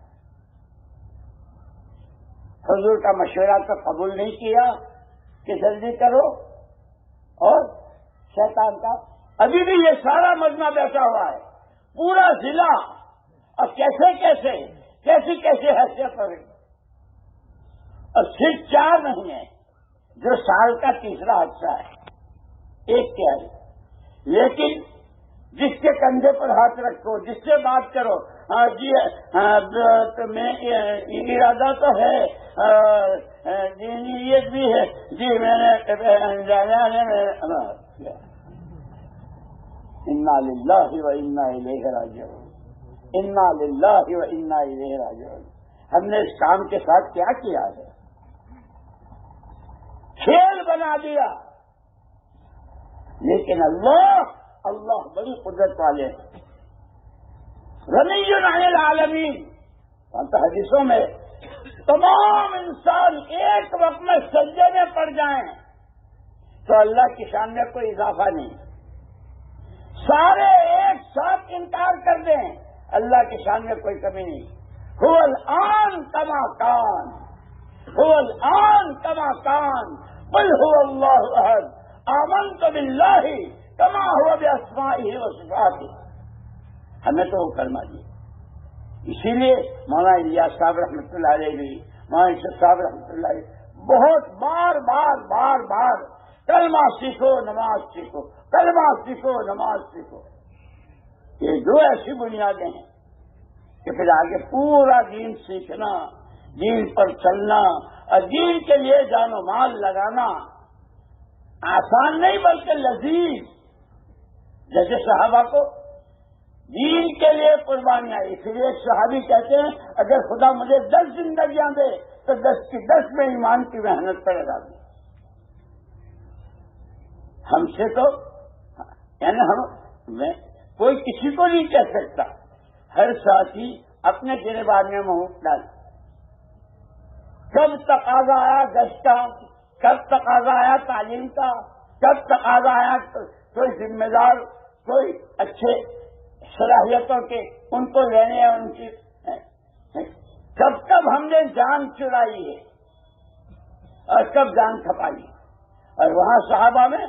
A: حضور کا مشورہ تو قبول نہیں کیا کہ جلدی کرو، اور شیطان کا ابھی بھی یہ سارا مجمع بیٹھا ہوا ہے، پورا ضلع، اور کیسی حیثیت ہوگی، اور صرف 4 مہینے جو سال کا تیسرا حصہ ہے، ایک کیا ہے، لیکن جس کے کندھے پر ہاتھ رکھو، جس سے بات کرو، جی میں ارادہ تو ہے، نیت بھی ہے، جی میں نے انا للہ و انا الیہ راجعون، انا للہ و انا الیہ راجعون۔ ہم نے اس کام کے ساتھ کیا کیا ہے؟ کھیل بنا دیا، لیکن اللہ بڑی قدرت والے ہیں، غنی عن العالمین۔ حدیثوں میں تمام انسان ایک وقت میں سجدے میں پڑ جائیں تو اللہ کی شان میں کوئی اضافہ نہیں، سارے ایک ساتھ انکار کر دیں اللہ کی شان میں کوئی کمی نہیں۔ هو الآن کما کان، هو الآن كما كان قل هو الله أحد آمنت بالله كما هو بأسمائه وصفاته. ہمیں تو وہ کلمہ دیا. اسی لیے مولانا الیاس صاحب رحمۃ اللہ علیہ بھی، مولانا یوسف صاحب رحمۃ اللہ علیہ بہت بار بار بار بار کلمہ سیکھو نماز سیکھو، کلمہ سیکھو نماز سیکھو. یہ دو ایسی بنیادیں ہیں کہ پھر آگے پورا دین سیکھنا، دین پر چلنا اور دین کے لیے جان و مال لگانا آسان نہیں بلکہ لذیذ. جیسے صحابہ کو دین کے لیے قربانیاں، اس لیے ایک صحابی کہتے ہیں اگر خدا مجھے 10 زندگیاں دے تو 10 کی 10 میں ایمان کی محنت پر لگا دوں. ہم سے تو یعنی کوئی کسی کو نہیں کہہ سکتا، ہر ساتھی اپنے گریبان میں منہ ڈال. کب تقاضا آیا گشت کا، کب تقاضا آیا تعلیم کا، کب تقاضا آیا کوئی ذمہ دار، کوئی اچھے صلاحیتوں کے ان کو لینے ہیں، ان کی کب کب ہم نے جان چرائی ہے اور کب جان کھپائی. اور وہاں صحابہ میں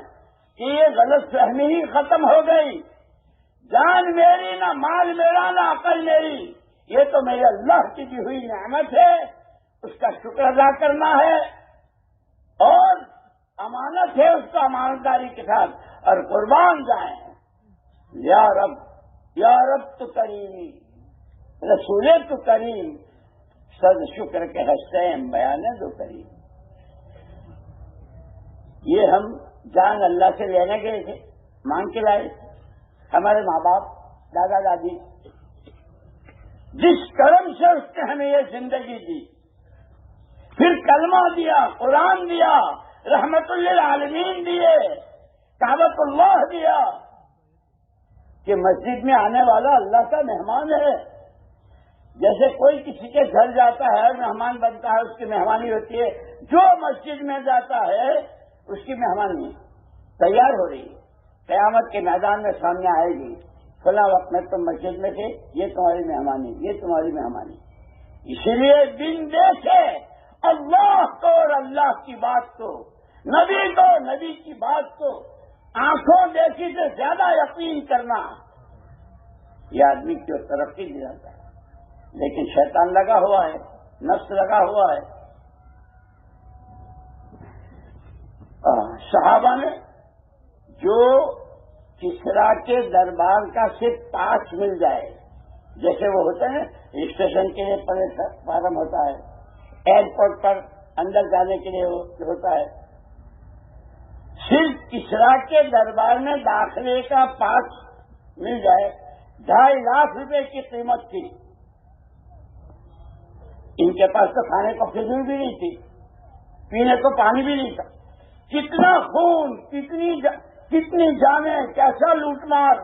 A: یہ غلط فہمی ہی ختم ہو گئی. جان میری نہ مال میرا نہ عقل میری، یہ تو میرے اللہ کی دی ہوئی نعمت ہے، اس کا شکر ادا کرنا ہے اور امانت ہے، اس کو امانتداری کے ساتھ اور قربان جائیں. یا رب تو کریمی، رسول تو کریم، صد شکر کے حسین بیان دو کریم. یہ ہم جان اللہ سے لینے گئے تھے، مانگ کے لائے تھے. ہمارے ماں باپ دادا دادی جس کرم سے اس نے ہمیں یہ زندگی دی، پھر کلمہ دیا، قرآن دیا، رحمت للعالمین دیے، کعبۃ اللہ دیا کہ مسجد میں آنے والا اللہ کا مہمان ہے. جیسے کوئی کسی کے گھر جاتا ہے مہمان بنتا ہے، اس کی مہمانی ہوتی ہے، جو مسجد میں جاتا ہے اس کی مہمانی تیار ہو رہی ہے، قیامت کے میدان میں سامنے آئے گی. فلاں وقت میں تم مسجد میں تھے، یہ تمہاری مہمانی، یہ تمہاری مہمانی. اسی لیے دن دیکھے اللہ کو اور اللہ کی بات کو، نبی کو نبی کی بات کو آنکھوں دیکھی سے زیادہ یقین کرنا، یہ آدمی کی ترقی دلاتا ہے. لیکن شیطان لگا ہوا ہے، نفس لگا ہوا ہے. صحابہ نے جو کسرا کے دربار کا صرف پاس مل جائے، جیسے وہ ہوتے ہیں اسٹیشن کے لیے فارم ہوتا ہے، ایئرپورٹ پر اندر جانے کے لیے ہوتا ہے، صرف کسرا کے دربار میں داخلے کا پاس مل جائے 2.5 لاکھ روپے کی قیمت تھی. ان کے پاس تو کھانے کو کھجور بھی نہیں تھی، پینے کو پانی بھی نہیں تھا. کتنا خون، کتنی جانیں، کیسا لوٹ مار،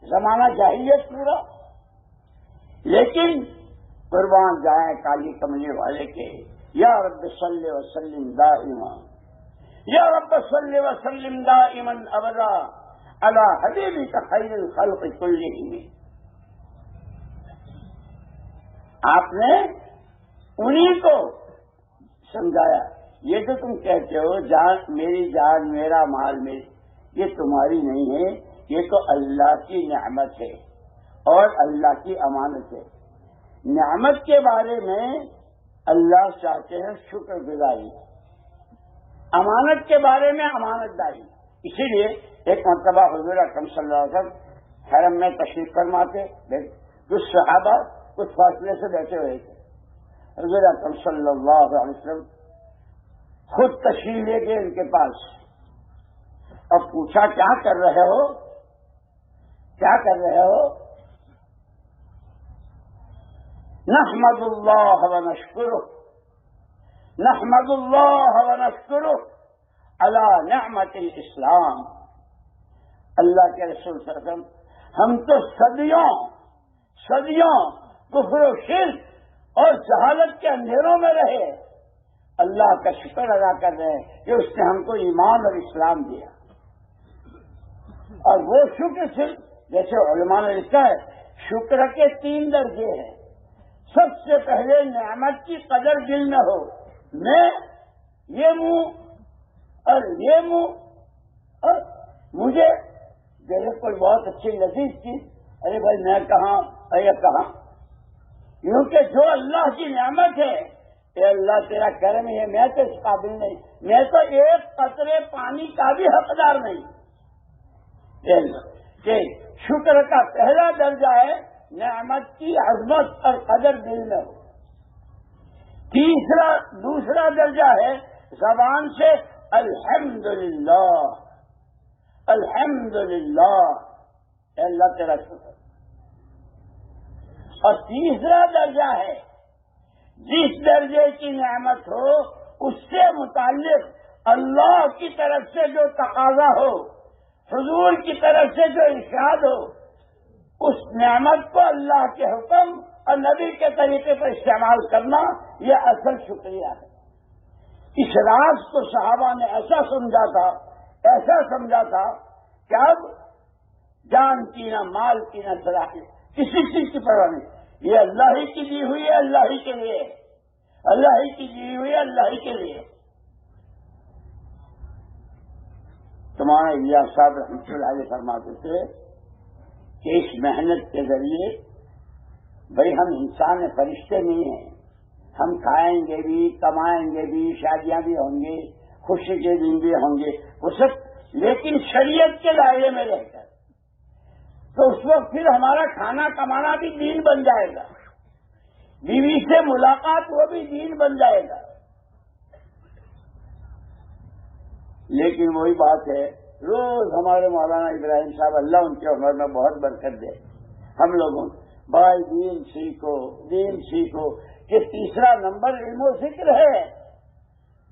A: زمانہ جاہلیت پورا. لیکن قربان جائیں کالی کملی والے کے، یا رب صلی وسلم دائما، یا رب صلی وسلم دائما ابدا علی حبیبک خیر الخلق کلہم. آپ نے انہی کو سمجھایا. یہ جو تم کہتے ہو جان میری جان میرا مال میری، یہ تمہاری نہیں ہے، یہ تو اللہ کی نعمت ہے اور اللہ کی امانت ہے. نعمت کے بارے میں اللہ چاہتے ہیں شکر گزاری، امانت کے بارے میں امانت داری. اسی لیے ایک مرتبہ حضور اکرم صلی اللہ علیہ وسلم حرم میں تشریف فرماتے، کچھ صحابہ کچھ فاصلے سے بیٹھے ہوئے تھے. حضور اکرم صلی اللہ علیہ وسلم خود تشریف لے گئے ان کے پاس اور پوچھا کیا کر رہے ہو، کیا کر رہے ہو؟ نحمد اللہ ونشکرہ، نحمد اللہ ونشکرہ علی نعمت الاسلام. اللہ کے رسول صلی اللہ علیہ وسلم ہم تو صدیوں کفر و شرک اور جہالت کے اندھیروں میں رہے، اللہ کا شکر ادا کر رہے ہیں کہ اس نے ہم کو ایمان اور اسلام دیا. اور وہ شکر صرف جیسے علماء نے لکھا ہے شکر کے 3 درجے ہیں. سب سے پہلے نعمت کی قدر دل میں ہو، میں یہ منہ اور یہ منہ، اور مجھے جیسے کوئی بہت اچھی لذیذ چیز، ارے بھائی میں کہاں ارے کہاں، کیونکہ جو اللہ کی نعمت ہے، اے اللہ تیرا کرم ہے، میں تو اس قابل نہیں، میں تو ایک قطرے پانی کا بھی حقدار نہیں۔ کہ شکر کا پہلا درجہ ہے نعمت کی عظمت اور قدر دل میں ہو۔ دوسرا درجہ ہے زبان سے الحمدللہ، الحمدللہ، اے اللہ تیرا شکر۔ اور تیسرا درجہ ہے جس درجے کی نعمت ہو اس سے متعلق اللہ کی طرف سے جو تقاضا ہو، حضور کی طرف سے جو ارشاد ہو، اس نعمت کو اللہ کے حکم اور نبی کے طریقے پر استعمال کرنا، یہ اصل شکریہ ہے۔ اس راز کو صحابہ نے ایسا سمجھا تھا کہ اب جان کی نہ مال کی نہ صلاحیت، کسی چیز کی پرواہ نہیں، یہ اللہ ہی کی دی ہوئی ہے، اللہ ہی کے لیے، اللہ ہی کی دی ہوئی ہے، اللہ ہی کے لیے۔ تمہارا الیاس صاحب رحمۃ اللہ علیہ فرماتے تھے کہ اس محنت کے ذریعے بھائی ہم انسان فرشتے نہیں ہیں، ہم کھائیں گے بھی، کمائیں گے بھی، شادیاں بھی ہوں گے، خوشی کے دن بھی ہوں گے، وہ سب، لیکن شریعت کے دائرے میں رہ کر، تو اس وقت پھر ہمارا کھانا کمانا بھی دین بن جائے گا، بیوی سے ملاقات وہ بھی دین بن جائے گا۔ لیکن وہی بات ہے، روز ہمارے مولانا ابراہیم صاحب اللہ ان کے عمر میں بہت برکت دے، ہم لوگوں بھائی دین سیکھو، دین سیکھو، کہ تیسرا نمبر علم و ذکر ہے،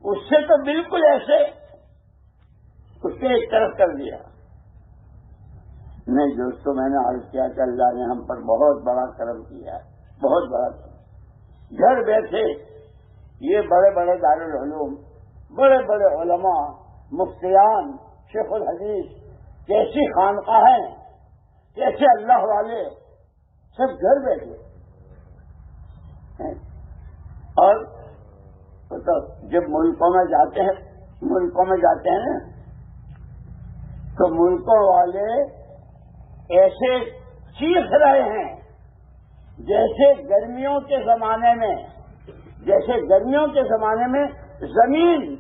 A: اس سے تو بالکل ایسے اس نے ایک طرف کر دیا۔ نہیں دوستو، میں نے عرض کیا کہ اللہ نے ہم پر بہت بڑا کرم کیا ہے، بہت بڑا کرم۔ گھر بیٹھے یہ بڑے بڑے دارالعلوم، بڑے بڑے علماء، مفتیان، شیخ الحدیث، کیسی خانقاہیں، کیسے اللہ والے، سب گھر بیٹھے۔ اور جب ملکوں میں جاتے ہیں تو ملکوں والے ایسے چیخ رہے ہیں جیسے گرمیوں کے زمانے میں زمین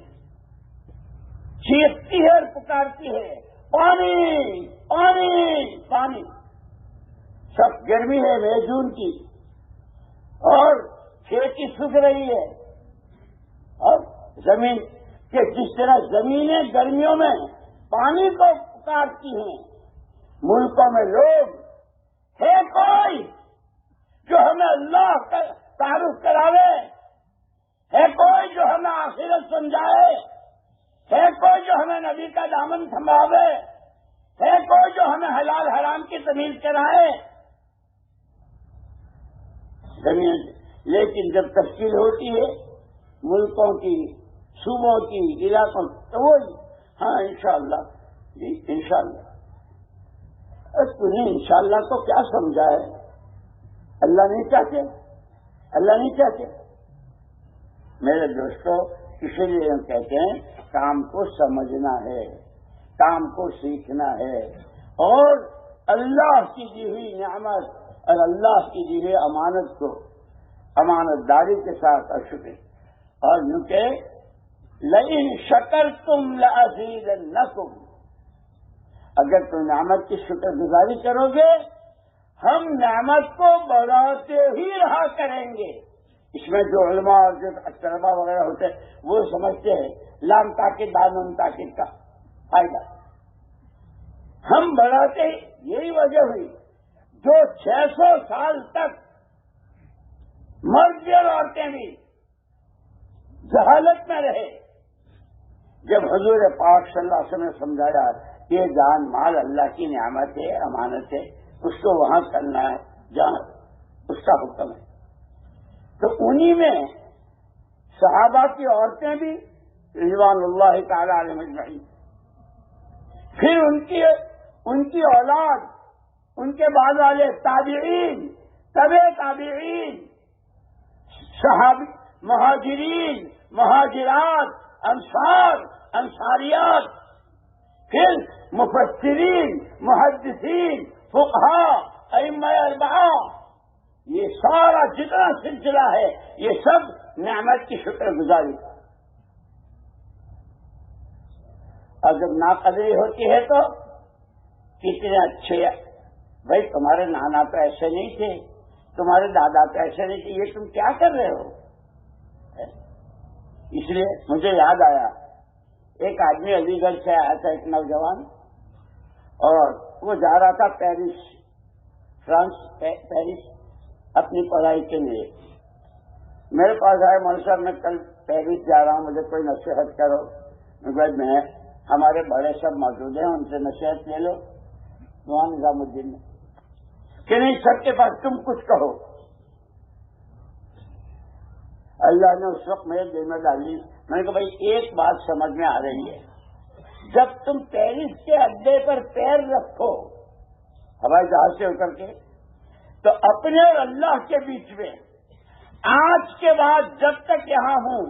A: چیختی ہے اور پکارتی ہے، پانی پانی پانی۔ سب گرمی ہے مئی جون کی، اور کھیتی سوکھ رہی ہے، اور زمین کہ جس طرح زمینیں گرمیوں میں پانی کو پکارتی ہیں، ملکوں میں لوگ ہے کوئی جو ہمیں اللہ کا تعارف کراوے، ہے کوئی جو ہمیں آخرت سمجھائے، ہے کوئی جو ہمیں نبی کا دامن تھماوے، ہے کوئی جو ہمیں حلال حرام کی تمیز کرائے زمین۔ لیکن جب تشکیل ہوتی ہے ملکوں کی، صوبوں کی، علاقوں کی، تو وہی ہاں انشاءاللہ، جی انشاءاللہ۔ تمہیں انشاءاللہ کو کیا سمجھا ہے؟ اللہ نہیں چاہتے، اللہ نہیں چاہتے۔ میرے دوستو، اسی لیے ہم کہتے ہیں کام کو سمجھنا ہے، کام کو سیکھنا ہے، اور اللہ کی دی ہوئی نعمت اور اللہ کی دی ہوئی امانت کو امانت داری کے ساتھ اور شکر، اور یوں کہ لئن شکرتم لأزیدنکم، اگر تم نعمت کی شکر گزاری کرو گے ہم نعمت کو بڑھاتے ہی رہا کریں گے۔ اس میں جو علماء اور جو طلباء وغیرہ ہوتے ہیں وہ سمجھتے ہیں لام تاکید دانون تاکید کا فائدہ، ہم بڑھاتے، یہی وجہ ہوئی جو 600 سال تک مرد اور عورتیں بھی جہالت میں رہے، جب حضور پاک صلی اللہ علیہ وسلم نے سمجھایا کہ جان مال اللہ کی نعمت ہے، امانت ہے، اس کو وہاں کرنا ہے جہاں اس کا حکم ہے، تو انہی میں صحابہ کی عورتیں بھی رضوان اللہ تعالی علیہم اجمعین، پھر ان کی اولاد، ان کے بعد والے تابعین، تابعین، صحابی مہاجرین، مہاجرات، انصار، انصاریات، پھر مفسرین، محدثین، فقہاء، ائمہ اربعہ، یہ سارا جتنا سلسلہ ہے یہ سب نعمت کی شکر گزاری کا۔ اور جب ناقدری ہوتی ہے تو کتنے اچھے، بھائی تمہارے نانا تو ایسے نہیں تھے، تمہارے دادا تو ایسے نہیں تھے، یہ تم کیا کر رہے ہو؟ اس لیے مجھے یاد آیا، ایک آدمی علی گڑھ سے آیا تھا، ایک نوجوان، اور وہ جا رہا تھا پیرس، فرانس، پیرس اپنی پڑھائی کے لیے۔ میرے پاس آئے، مول صاحب میں کل پیرس جا رہا ہوں، مجھے کوئی نصیحت کرو۔ میں ہمارے بڑے سب موجود ہیں، ان سے نصیحت لے لو۔ وہاں نظام الدین نے کہ نہیں، سب کے پاس تم کچھ کہو۔ اللہ نے اس وقت میرے دل میں ڈالی، میں نے کہا بھائی ایک بات سمجھ میں آ رہی ہے، جب تم پیرس کے اڈے پر پیر رکھو ہوائی جہاز سے اتر کے، تو اپنے اور اللہ کے بیچ میں آج کے بعد جب تک یہاں ہوں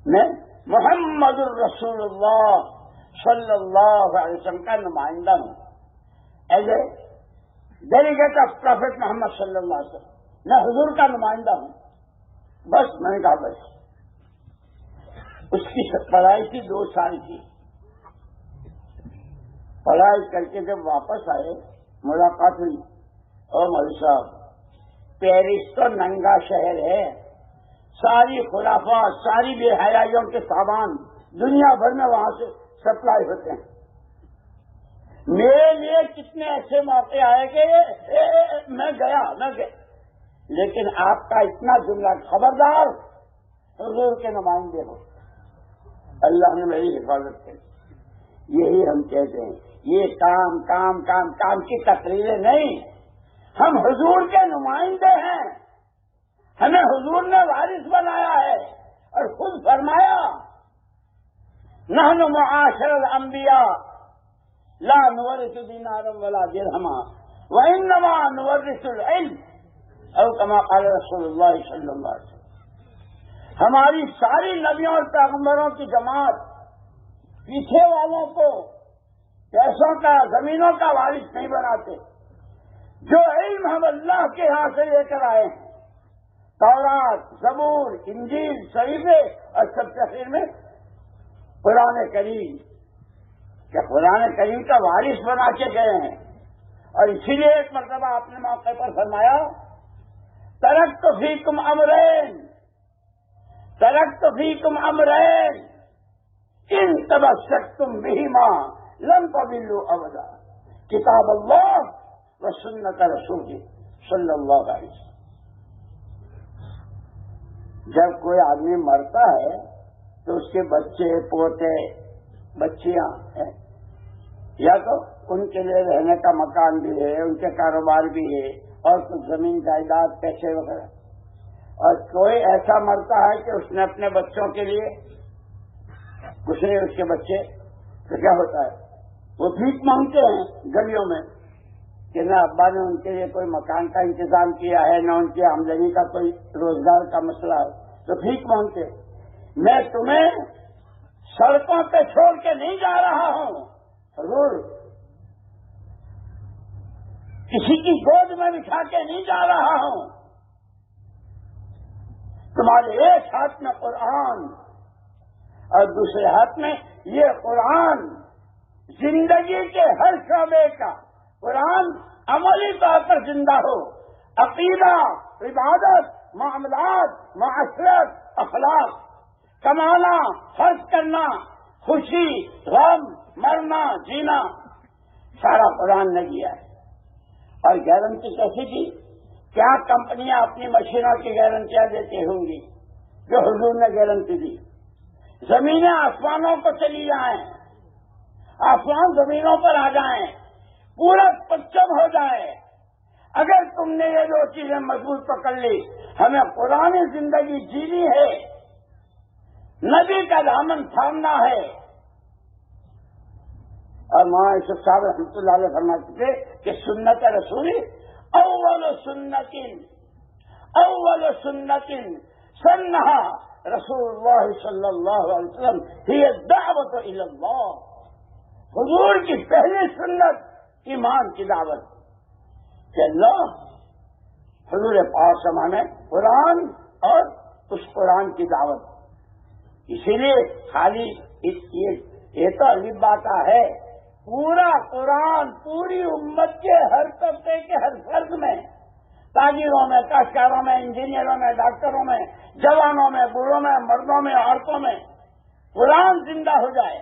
A: میں محمد الرسول اللہ صلی اللہ علیہ وسلم کا نمائندہ ہوں، as a delegate of prophet Muhammad صلی اللہ علیہ وسلم، میں حضور کا نمائندہ ہوں۔ بس میں نے کہا بس۔ اس کی پڑھائی تھی 2 سال کی، پڑھائی کر کے جب واپس آئے ملاقات ہوئی، اور مولوی صاحب پیرس تو ننگا شہر ہے، ساری خرافات، ساری بے حیائیوں کے سامان دنیا بھر میں وہاں سے سپلائی ہوتے ہیں۔ میرے لیے کتنے ایسے موقع آئے کہ میں گیا، لیکن آپ کا اتنا جملہ، خبردار حضور کے نمائندے ہو۔ اللہ نے میری حفاظت کی۔ یہی ہم کہتے ہیں، یہ کام کام کام کام کی تقریریں نہیں، ہم حضور کے نمائندے ہیں، ہمیں حضور نے وارث بنایا ہے، اور خود فرمایا نحن معاشر الانبیاء لا نورث دینارا ولا درہما وانما نورث العلم او کما قال رسول اللہ صلی اللہ علیہ وسلم۔ ہماری ساری نبیوں اور پیغمبروں کی جماعت پیچھے والوں کو پیسوں کا، زمینوں کا وارث نہیں بناتے، جو علم ہم اللہ کے یہاں سے لے کر آئے ہیں، تورات، زبور، انجیل، صحیفے، اور سب سے اخیر میں قرآن کریم، کہ قرآن کریم کا وارث بنا کے گئے ہیں۔ اور اسی لیے ایک مرتبہ آپ نے موقع پر فرمایا ترکت فیکم امرین، ترکت فیکم امرین ان تمسکتم بہما لن تضلوا ابدا، کتاب اللہ و سنت رسول صلی اللہ علیہ وسلم۔ جب کوئی آدمی مرتا ہے تو اس کے بچے، پوتے، بچیاں ہیں، یا تو ان کے لیے رہنے کا مکان بھی ہے، ان کے کاروبار بھی ہے، اور کچھ زمین جائیداد، پیسے وغیرہ، اور کوئی ایسا مرتا ہے کہ اس نے اپنے بچوں کے لیے کچھ نہیں، اس کے بچے، تو کیا ہوتا ہے؟ وہ بھیک مانگتے ہیں گلیوں میں کہ نہ ابا نے ان کے لیے کوئی مکان کا انتظام کیا ہے، نہ ان کی آمدنی کا کوئی روزگار کا مسئلہ ہے، تو بھیک مانگتے۔ میں تمہیں سڑکوں پہ چھوڑ کے نہیں جا رہا ہوں، حضور کسی کی گود میں بٹھا کے نہیں جا رہا ہوں، تمہارے ایک ہاتھ میں قرآن اور دوسرے ہاتھ میں یہ قرآن زندگی کے ہر شعبے کا قرآن عملی طور پر زندہ ہو، عقیدہ، عبادت، معاملات، معاشرت، اخلاق، کمانا، خرچ کرنا، خوشی، غم، مرنا، جینا، سارا قرآن نے دیا ہے۔ اور گارنٹی کیسی دی؟ کیا کمپنیاں اپنی مشینوں کی گارنٹیاں دیتی ہوں گی جو حضور نے گارنٹی دی؟ زمینیں آسمانوں کو چلی جائیں، آسمان زمینوں پر آ جائیں، پورا پچم ہو جائے، اگر تم نے یہ 2 چیزیں مضبوط پکڑ لی، ہمیں قرآن زندگی جینی ہے، نبی کا دامن تھامنا ہے۔ اور مولانا یوسف صاحب رحمۃ اللہ علیہ فرماتے تھے کہ سنت رسولی اول سنت سنها رسول اللہ صلی اللہ علیہ وسلم هي الدعوت الی اللہ. حضور کی پہلی سنت ایمان کی دعوت کہ اللہ حضور پاک سمانے قرآن اور اس قرآن کی دعوت. اسی لیے خالی یہ تو عجیب بات ہے، پورا قرآن پوری امت کے ہر طبقے کے ہر فرد میں، تاجروں میں، کاشتکاروں میں، انجینئروں میں، ڈاکٹروں میں، جوانوں میں، بوڑھوں میں، مردوں میں، عورتوں میں قرآن زندہ ہو جائے.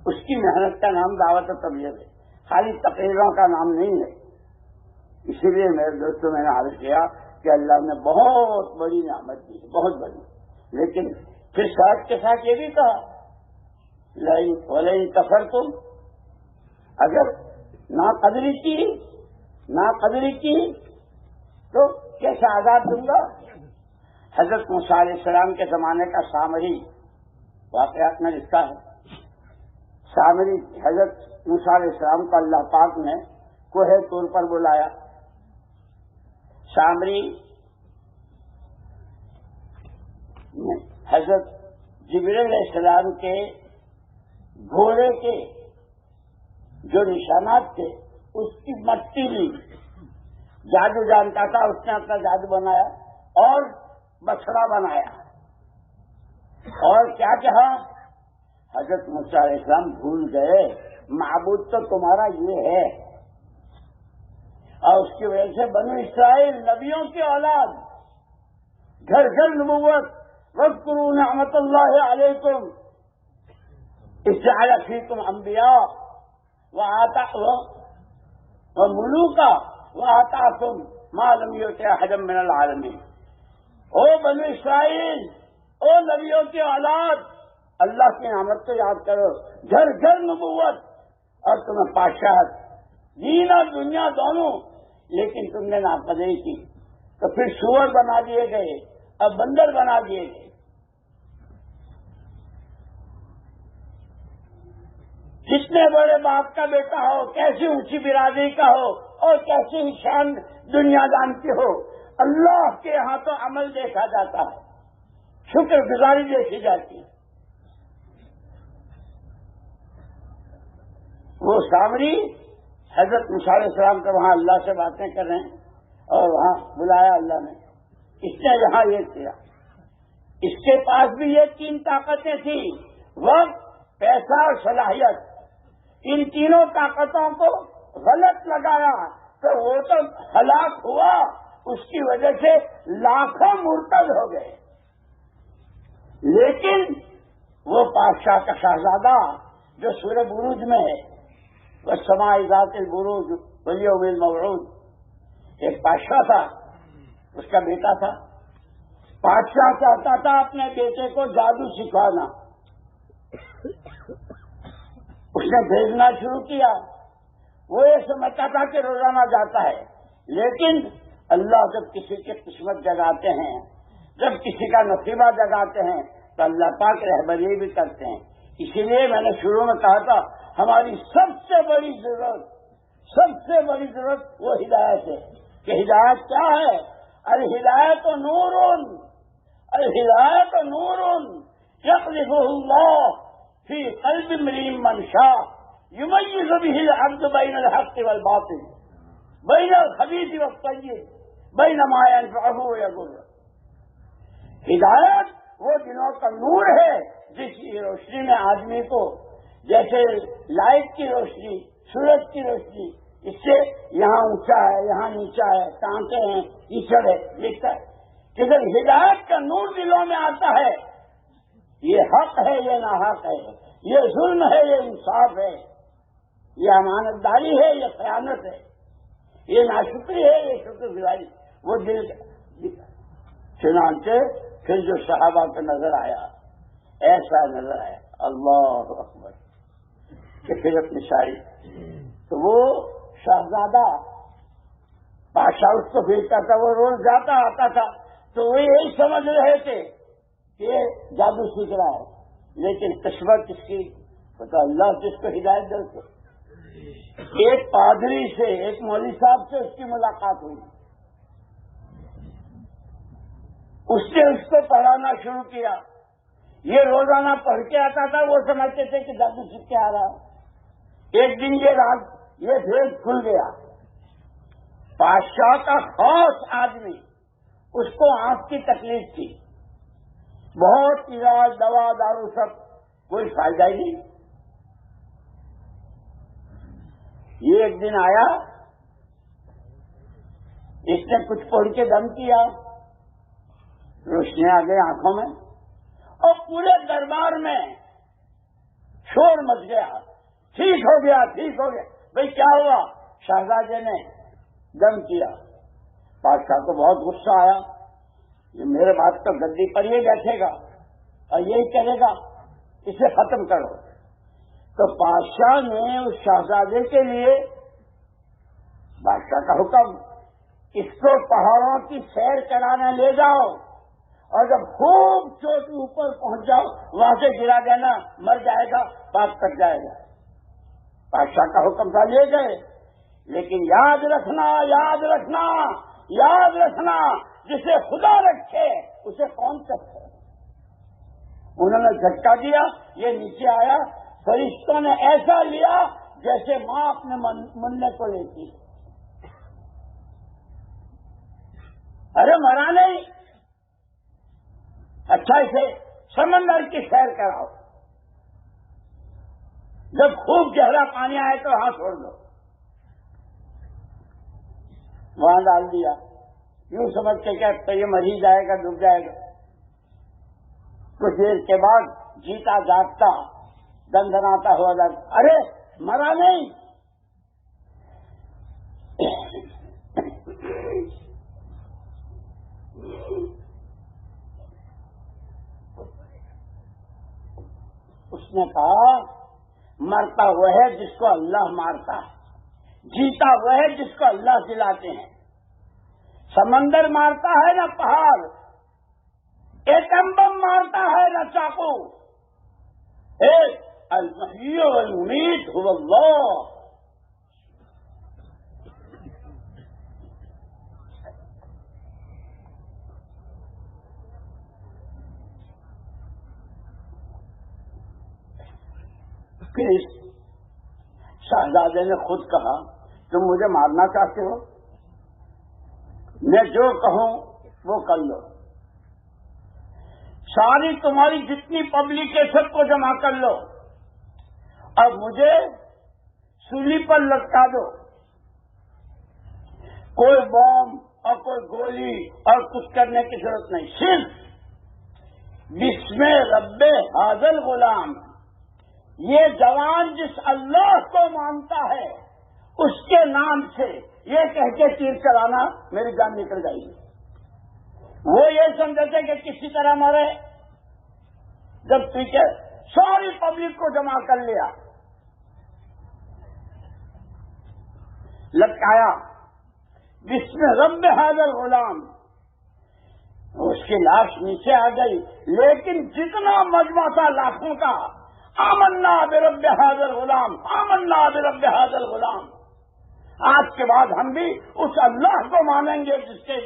A: اس کی محنت کا نام دعوت و تبلیغ ہے، خالی تقریروں کا نام نہیں ہے. اسی لیے میرے دوستوں میں نے عرض کیا کہ اللہ نے بہت بڑی نعمت دی، بہت بڑی. لیکن پھر ساتھ کے ساتھ یہ بھی کہا وَلَئِن كَفَرْتُمْ، اگر ناقدری کی تو کیسے عذاب دوں گا. حضرت موسیٰ علیہ السلام کے زمانے کا سامری واقعات میں لکھا ہے. سامری حضرت موسیٰ علیہ السلام کو اللہ پاک نے کوہ طور پر بلایا. سامری حضرت جبریل علیہ السلام کے گھوڑے کے جو نشانات تھے اس کی مٹی لی. جادو جانتا تھا، اس نے اپنا جادو بنایا اور بچڑا بنایا. اور کیا کہا؟ حضرت موسیٰ علیہ السلام بھول گئے معبود تو تمہارا یہ ہے. اور اس کی وجہ سے بنو اسرائیل نبیوں کی اولاد، گھر گھر نبوت. واذکروا نعمت اللہ علیکم اذ جعل فیکم انبیاء وملوکا وآتاکم ما لم یؤت احدا من العالمین. او بنو اسرائیل، او نبیوں کی اولاد، اللہ کی نعمت کو یاد کرو. گھر گھر نبوت اور تمہیں بادشاہت، دین اور دنیا دونوں. لیکن تم نے ناقدری کی تو پھر سور بنا دیے گئے اور بندر بنا دیے گئے. جتنے بڑے باپ کا بیٹا ہو، کیسی اونچی برادری کا ہو اور کیسی شان دنیا دان کی ہو، اللہ کے ہاں تو عمل دیکھا جاتا ہے، شکر گزاری دیکھی جاتی ہے. وہ سامری حضرت موسیٰ علیہ السلام کا وہاں اللہ سے باتیں کر رہے ہیں اور وہاں بلایا اللہ نے. اس نے یہاں یہ کیا. اس کے پاس بھی یہ 3 طاقتیں تھیں، وقت، پیسہ اور صلاحیت. ان تینوں طاقتوں کو غلط لگایا تو وہ تو ہلاک ہوا. اس کی وجہ سے لاکھوں مرتد ہو گئے. لیکن وہ بادشاہ کا شہزادہ جو سورہ بروج میں ہے، والسماء ذات البروج والیوم الموعود، ایک بادشاہ تھا، اس کا بیٹا تھا. بادشاہ چاہتا تھا اپنے بیٹے کو جادو سکھانا. اس نے بھیجنا شروع کیا. وہ یہ سمجھتا تھا کہ روزانہ جاتا ہے، لیکن اللہ جب کسی کی قسمت جگاتے ہیں، جب کسی کا نصیبہ جگاتے ہیں تو اللہ پاک رہبری بھی کرتے ہیں. اسی لیے میں نے شروع میں کہا تھا ہماری سب سے بڑی ضرورت وہ ہدایت ہے. کہ ہدایت کیا ہے؟ الہدایت نور یقذفہ اللہ فی قلب امرئ من شاء یمیز به العبد بین الحق والباطل بین الخبیث والطیب بین ما ینفعہ ویضر. ہدایت وہ دلوں کا نور ہے جس کی روشنی میں آدمی کو، جیسے لائٹ کی روشنی، سورج کی روشنی، اس سے یہاں اونچا ہے، یہاں نیچا ہے، کانٹے ہیں، کیچڑ ہے، دکھتا ہے. کہ جب ہدایت کا نور دلوں میں آتا ہے، یہ حق ہے، یہ ناحق ہے، یہ ظلم ہے، یہ انصاف ہے، یہ امانت داری ہے، یہ خیانت ہے، یہ ناشکری ہے، یہ شکر گزاری. وہ دل چنانچہ پھر جو صحابہ کو نظر آیا، ایسا نظر آیا اللہ اکبر کہ پھر اپنی ساری تو وہ شہزادہ بادشاہ اس کو بھیجتا تھا، وہ روز جاتا آتا تھا تو وہ یہی سمجھ رہے تھے کہ یہ جادو سیکھ رہا ہے. لیکن قسمت اس کی تو اللہ جس کو ہدایت دے تو ایک پادری سے، ایک مولوی صاحب سے اس کی ملاقات ہوئی. اس نے اس کو پڑھانا شروع کیا. یہ روزانہ پڑھ کے آتا تھا، وہ سمجھتے تھے کہ جادو سیکھ کے آ رہا. ایک دن یہ بھید کھل گیا. بادشاہ کا خاص آدمی، اس کو آنکھ کی تکلیف تھی، بہت علاج دوا دارو سب، کوئی فائدہ ہی نہیں. یہ ایک دن آیا، اس نے کچھ پڑھ کے دم کیا، روشنی آ گئی آنکھوں میں، اور پورے دربار میں شور مچ گیا. ٹھیک ہو گیا، ٹھیک ہو گیا. بھئی کیا ہوا؟ شہزادے نے دم کیا. بادشاہ کو بہت غصہ آیا، یہ میرے بات تو گدی پر یہ بیٹھے گا اور یہی کرے گا، اسے ختم کرو. تو بادشاہ نے اس شہزادے کے لیے، بادشاہ کا حکم، اس کو پہاڑوں کی سیر کرانے لے جاؤ، اور جب خوب چوٹی اوپر پہنچ جاؤ وہاں سے گرا دینا، مر جائے گا، پاک کٹ جائے گا. بادشاہ کا حکم تھا، لے گئے. لیکن یاد رکھنا، یاد رکھنا، یاد رکھنا، جسے خدا رکھے اسے کون سکتے. انہوں نے جھٹکا دیا، یہ نیچے آیا. فرشتوں نے ایسا لیا جیسے ماں اپنے مننے کو لیتی. ارے مرا نہیں، اچھا اسے سمندر کی سیر کراؤ، جب خوب گہرا پانی آئے تو ہاں چھوڑ دو. وہاں ڈال دیا، یوں سمجھ کے کہ یہ مر ہی جائے گا، ڈوب جائے گا. کچھ دیر کے بعد جیتا جاگتا دندناتا ہوا جاتا، ارے مرا نہیں. اس نے کہا مرتا وہ ہے جس کو اللہ مارتا ہے، جیتا وہ ہے جس کو اللہ جلاتے ہیں. سمندر مارتا ہے نہ پہاڑ، ایٹم بم مارتا ہے نہ چاقو. المحیی والممیت هو اللہ. پھر اس شہزادے نے خود کہا، تم مجھے مارنا چاہتے ہو، میں جو کہوں وہ کر لو. ساری تمہاری جتنی پبلک ہے سب کو جمع کر لو اور مجھے سولی پر لٹکا دو. کوئی بم اور کوئی گولی اور کچھ کرنے کی ضرورت نہیں، صرف بسم رب ھذا الغلام، یہ جوان جس اللہ کو مانتا ہے اس کے نام سے یہ کہہ کے تیر چلانا، میری جان نکل جائے گی. وہ یہ سمجھتے کہ کسی طرح مرے. جب پیچھے ساری پبلک کو جمع کر لیا، لٹکایا، بسم رب ھذا الغلام، اس کی لاش نیچے آ گئی. لیکن جتنا مجمع تھا لاکھوں کا، آمنا برب ھذا الغلام، آمنا برب ھذا الغلام. آج کے بعد ہم بھی اس اللہ کو مانیں گے جس کے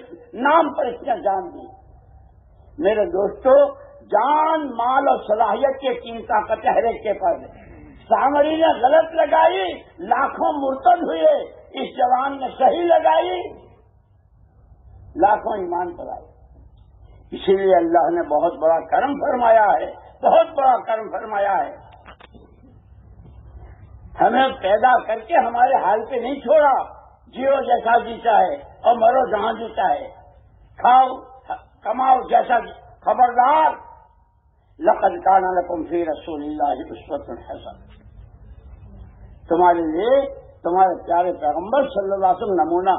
A: نام پر اس نے جان دی. میرے دوستو، جان، مال اور صلاحیت کی قیمت کا چہرے کے پر سامری نے غلط لگائی، لاکھوں مرتد ہوئے. اس جوان نے صحیح لگائی، لاکھوں ایمان پر آئے. اسی لیے اللہ نے بہت بڑا کرم فرمایا ہے، بہت بڑا کرم فرمایا ہے. ہمیں پیدا کر کے ہمارے حال پہ نہیں چھوڑا. جیو جیسا جیتا ہے اور مرو جہاں جیتا ہے، کھاؤ کماؤ جیسا. خبردار، لقد کان لکم فی رسول اللہ اسوۃ حسنہ، تمہارے لیے تمہارے پیارے پیغمبر صلی اللہ علیہ وسلم نمونہ.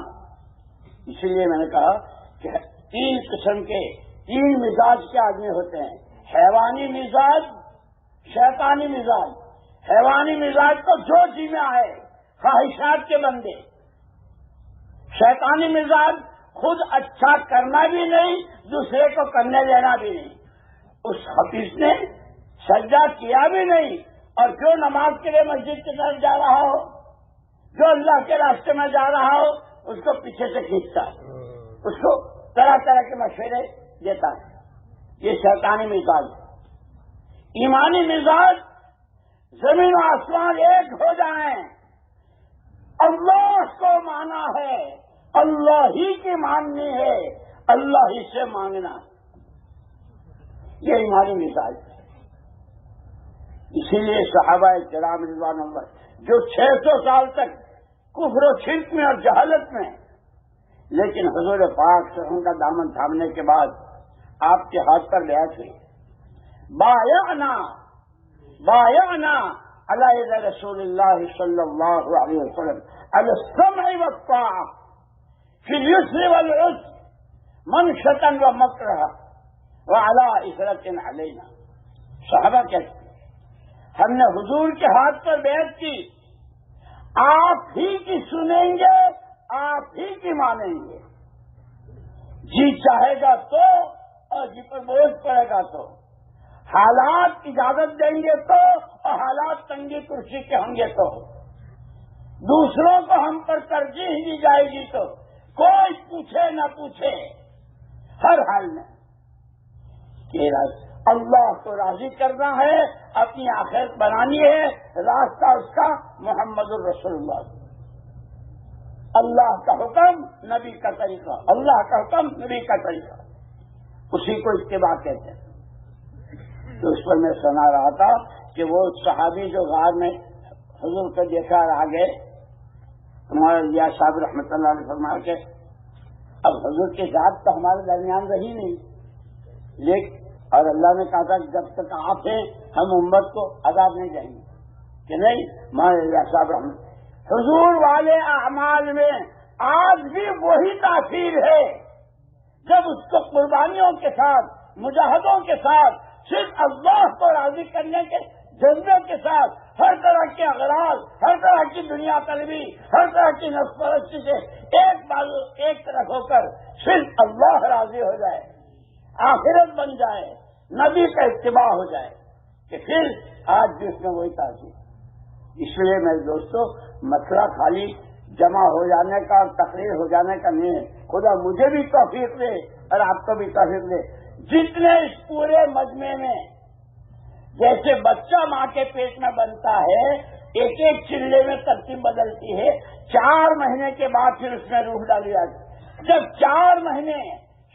A: اسی لیے میں نے کہا کہ 3 قسم کے 3 مزاج کے آدمی ہوتے ہیں: حیوانی مزاج، شیطانی مزاج. حیوانی مزاج کو جو جی میں آئے، خواہشات کے بندے. شیطانی مزاج خود اچھا کرنا بھی نہیں، دوسرے کو کرنے دینا بھی نہیں. اس حفیظ نے سجدہ کیا بھی نہیں، اور جو نماز کے لیے مسجد کی طرف جا رہا ہو جو اللہ کے راستے میں جا رہا ہو اس کو پیچھے سے کھینچتا ہے، اس کو طرح طرح کے مشورے دیتا ہے۔ یہ شیطانی مزاج ہے۔ ایمانی مزاج زمین و آسمان ایک ہو جائیں، اللہ کو مانا ہے، اللہ ہی کی ماننی ہے، اللہ ہی سے مانگنا، یہ ایمانی مزاج ہے۔ اسی لیے صحابہ کرام رضوان اللہ جو 600 سال تک کفر و شرک میں اور جہالت میں، لیکن حضور پاک سے ان کا دامن تھامنے کے بعد آپ کے ہاتھ پر بیعت ہوئی، بایعنا علی ید رسول اللہ صلی اللہ علیہ وسلم علی السمع والطاعہ فی اليسر والعسر منشطا ومکرہا وعلی اثرۃ علینا۔ صحابہ کہتے ہم نے حضور کے ہاتھ پر بیعت کی، آپ ہی کی سنیں گے، آپ ہی کی مانیں گے، جی چاہے گا تو اور جی پر بوجھ پڑے گا تو، حالات اجازت دیں گے تو اور حالات تنگی کرسی کے ہوں گے تو، دوسروں کو ہم پر ترجیح دی جائے گی تو، کوئی پوچھے نہ پوچھے، ہر حال میں کہ اللہ کو راضی کرنا ہے، اپنی آخرت بنانی ہے، راستہ اس کا محمد الرسول اللہ، اللہ کا حکم نبی کا طریقہ، اللہ کا حکم نبی کا طریقہ، اسی کو اتباع کہتے ہیں۔ تو اس پر میں سنا رہا تھا کہ وہ صحابی جو غار میں حضور کو دیکھا اور آگے ہمارے یا صاحب رحمۃ اللہ علیہ فرمایا کہ اب حضور کی ذات تو ہمارے درمیان رہی نہیں، لیکن اور اللہ نے کہا تھا کہ جب تک آپ ہیں ہم امت کو عذاب نہیں دیں گے، کہ نہیں ہمارے یا صاحب رحمۃ حضور والے اعمال میں آج بھی وہی تاثیر ہے جب اس کو قربانیوں کے ساتھ، مجاہدوں کے ساتھ، صرف اللہ کو راضی کرنے کے جذبے کے ساتھ، ہر طرح کے اغراض، ہر طرح کی دنیا طلبی، ہر طرح کی نفس پرستی سے ایک طرف ہو کر صرف اللہ راضی ہو جائے، آخرت بن جائے، نبی کا اتباع ہو جائے، کہ پھر آج بھی اس میں وہی تاثیر۔ اس لیے میرے دوستو مسئلہ خالی جمع ہو جانے کا اور تقریر ہو جانے کا نہیں ہے، خدا مجھے بھی توفیق دے اور آپ کو بھی توفیق دے۔ جتنے اس پورے مجمع میں جیسے بچہ ماں کے پیٹ میں بنتا ہے، ایک ایک چلے میں ترتیب بدلتی ہے، 4 مہینے کے بعد پھر اس میں روح ڈالی جاتی ہے۔ جب 4 مہینے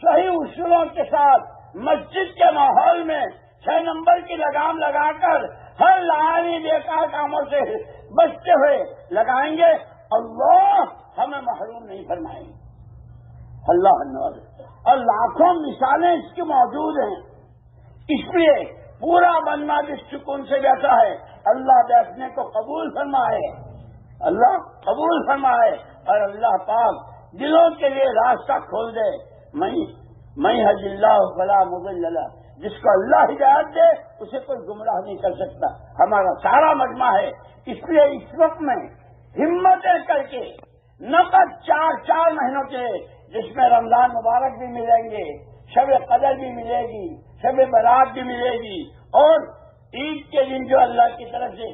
A: صحیح اصولوں کے ساتھ مسجد کے ماحول میں 6 نمبر کی لگام لگا کر ہر لعانی بیکار کاموں سے بچتے ہوئے لگائیں گے، اللہ ہمیں محروم نہیں فرمائیں گے، اللہ نور۔ اور لاکھوں مثالیں اس کی موجود ہیں، اس لیے پورا بننا جس سکون سے بیٹھا ہے، اللہ بیٹھنے کو قبول فرمائے، اللہ قبول فرمائے، اور اللہ پاک دلوں کے لیے راستہ کھول دے۔ میں حج اللہ فلا مضل لہ، جس کو اللہ ہدایت دے اسے کوئی گمراہ نہیں کر سکتا۔ ہمارا سارا مجمع ہے، اس لیے اس وقت میں ہمتیں کر کے نقد 4 مہینوں کے، جس میں رمضان مبارک بھی ملیں گے، شب قدر بھی ملے گی، شب برات بھی ملے گی، اور عید کے دن جو اللہ کی طرف سے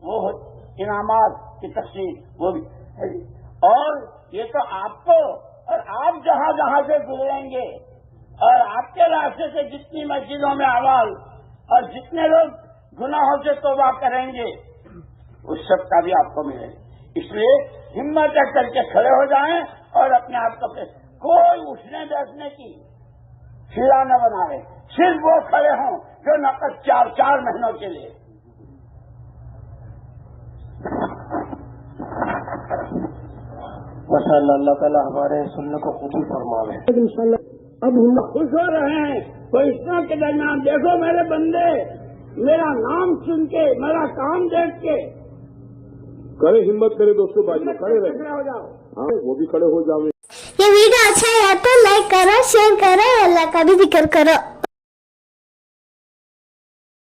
A: وہ انعامات کی تقسیم وہ بھی، اور یہ تو آپ کو اور آپ جہاں جہاں سے گزریں گے اور آپ کے راستے سے جتنی مسجدوں میں اعمال اور جتنے لوگ گناہوں سے توبہ کریں گے اس سب کا بھی آپ کو ملے گا۔ اس لیے ہمت کر کے کھڑے ہو جائیں اور اپنے آپ کو کوئی اٹھنے بیٹھنے کی فضا نہ بنا رہے، صرف وہ کھڑے ہوں جو نقد 4 مہینوں کے لیے۔
B: ماشاءاللہ، اللہ تعالیٰ ہمارے سننے کو قبول فرمائے۔
A: اب ہم خوش ہو رہے ہیں تو اس طرح کے درمیان دیکھو میرے بندے، میرا نام سن کے، میرا کام دیکھ کے
B: کرے ہمت کرے دوستوں، بھائی کھڑے رہے،
A: کھڑے ہو جاؤ۔
B: ہاں وہ بھی کھڑے ہو جاؤ۔
C: یہ ویڈیو اچھا ہے تو لائک کرو، شیئر کرو، اللہ کا بھی ذکر کرو۔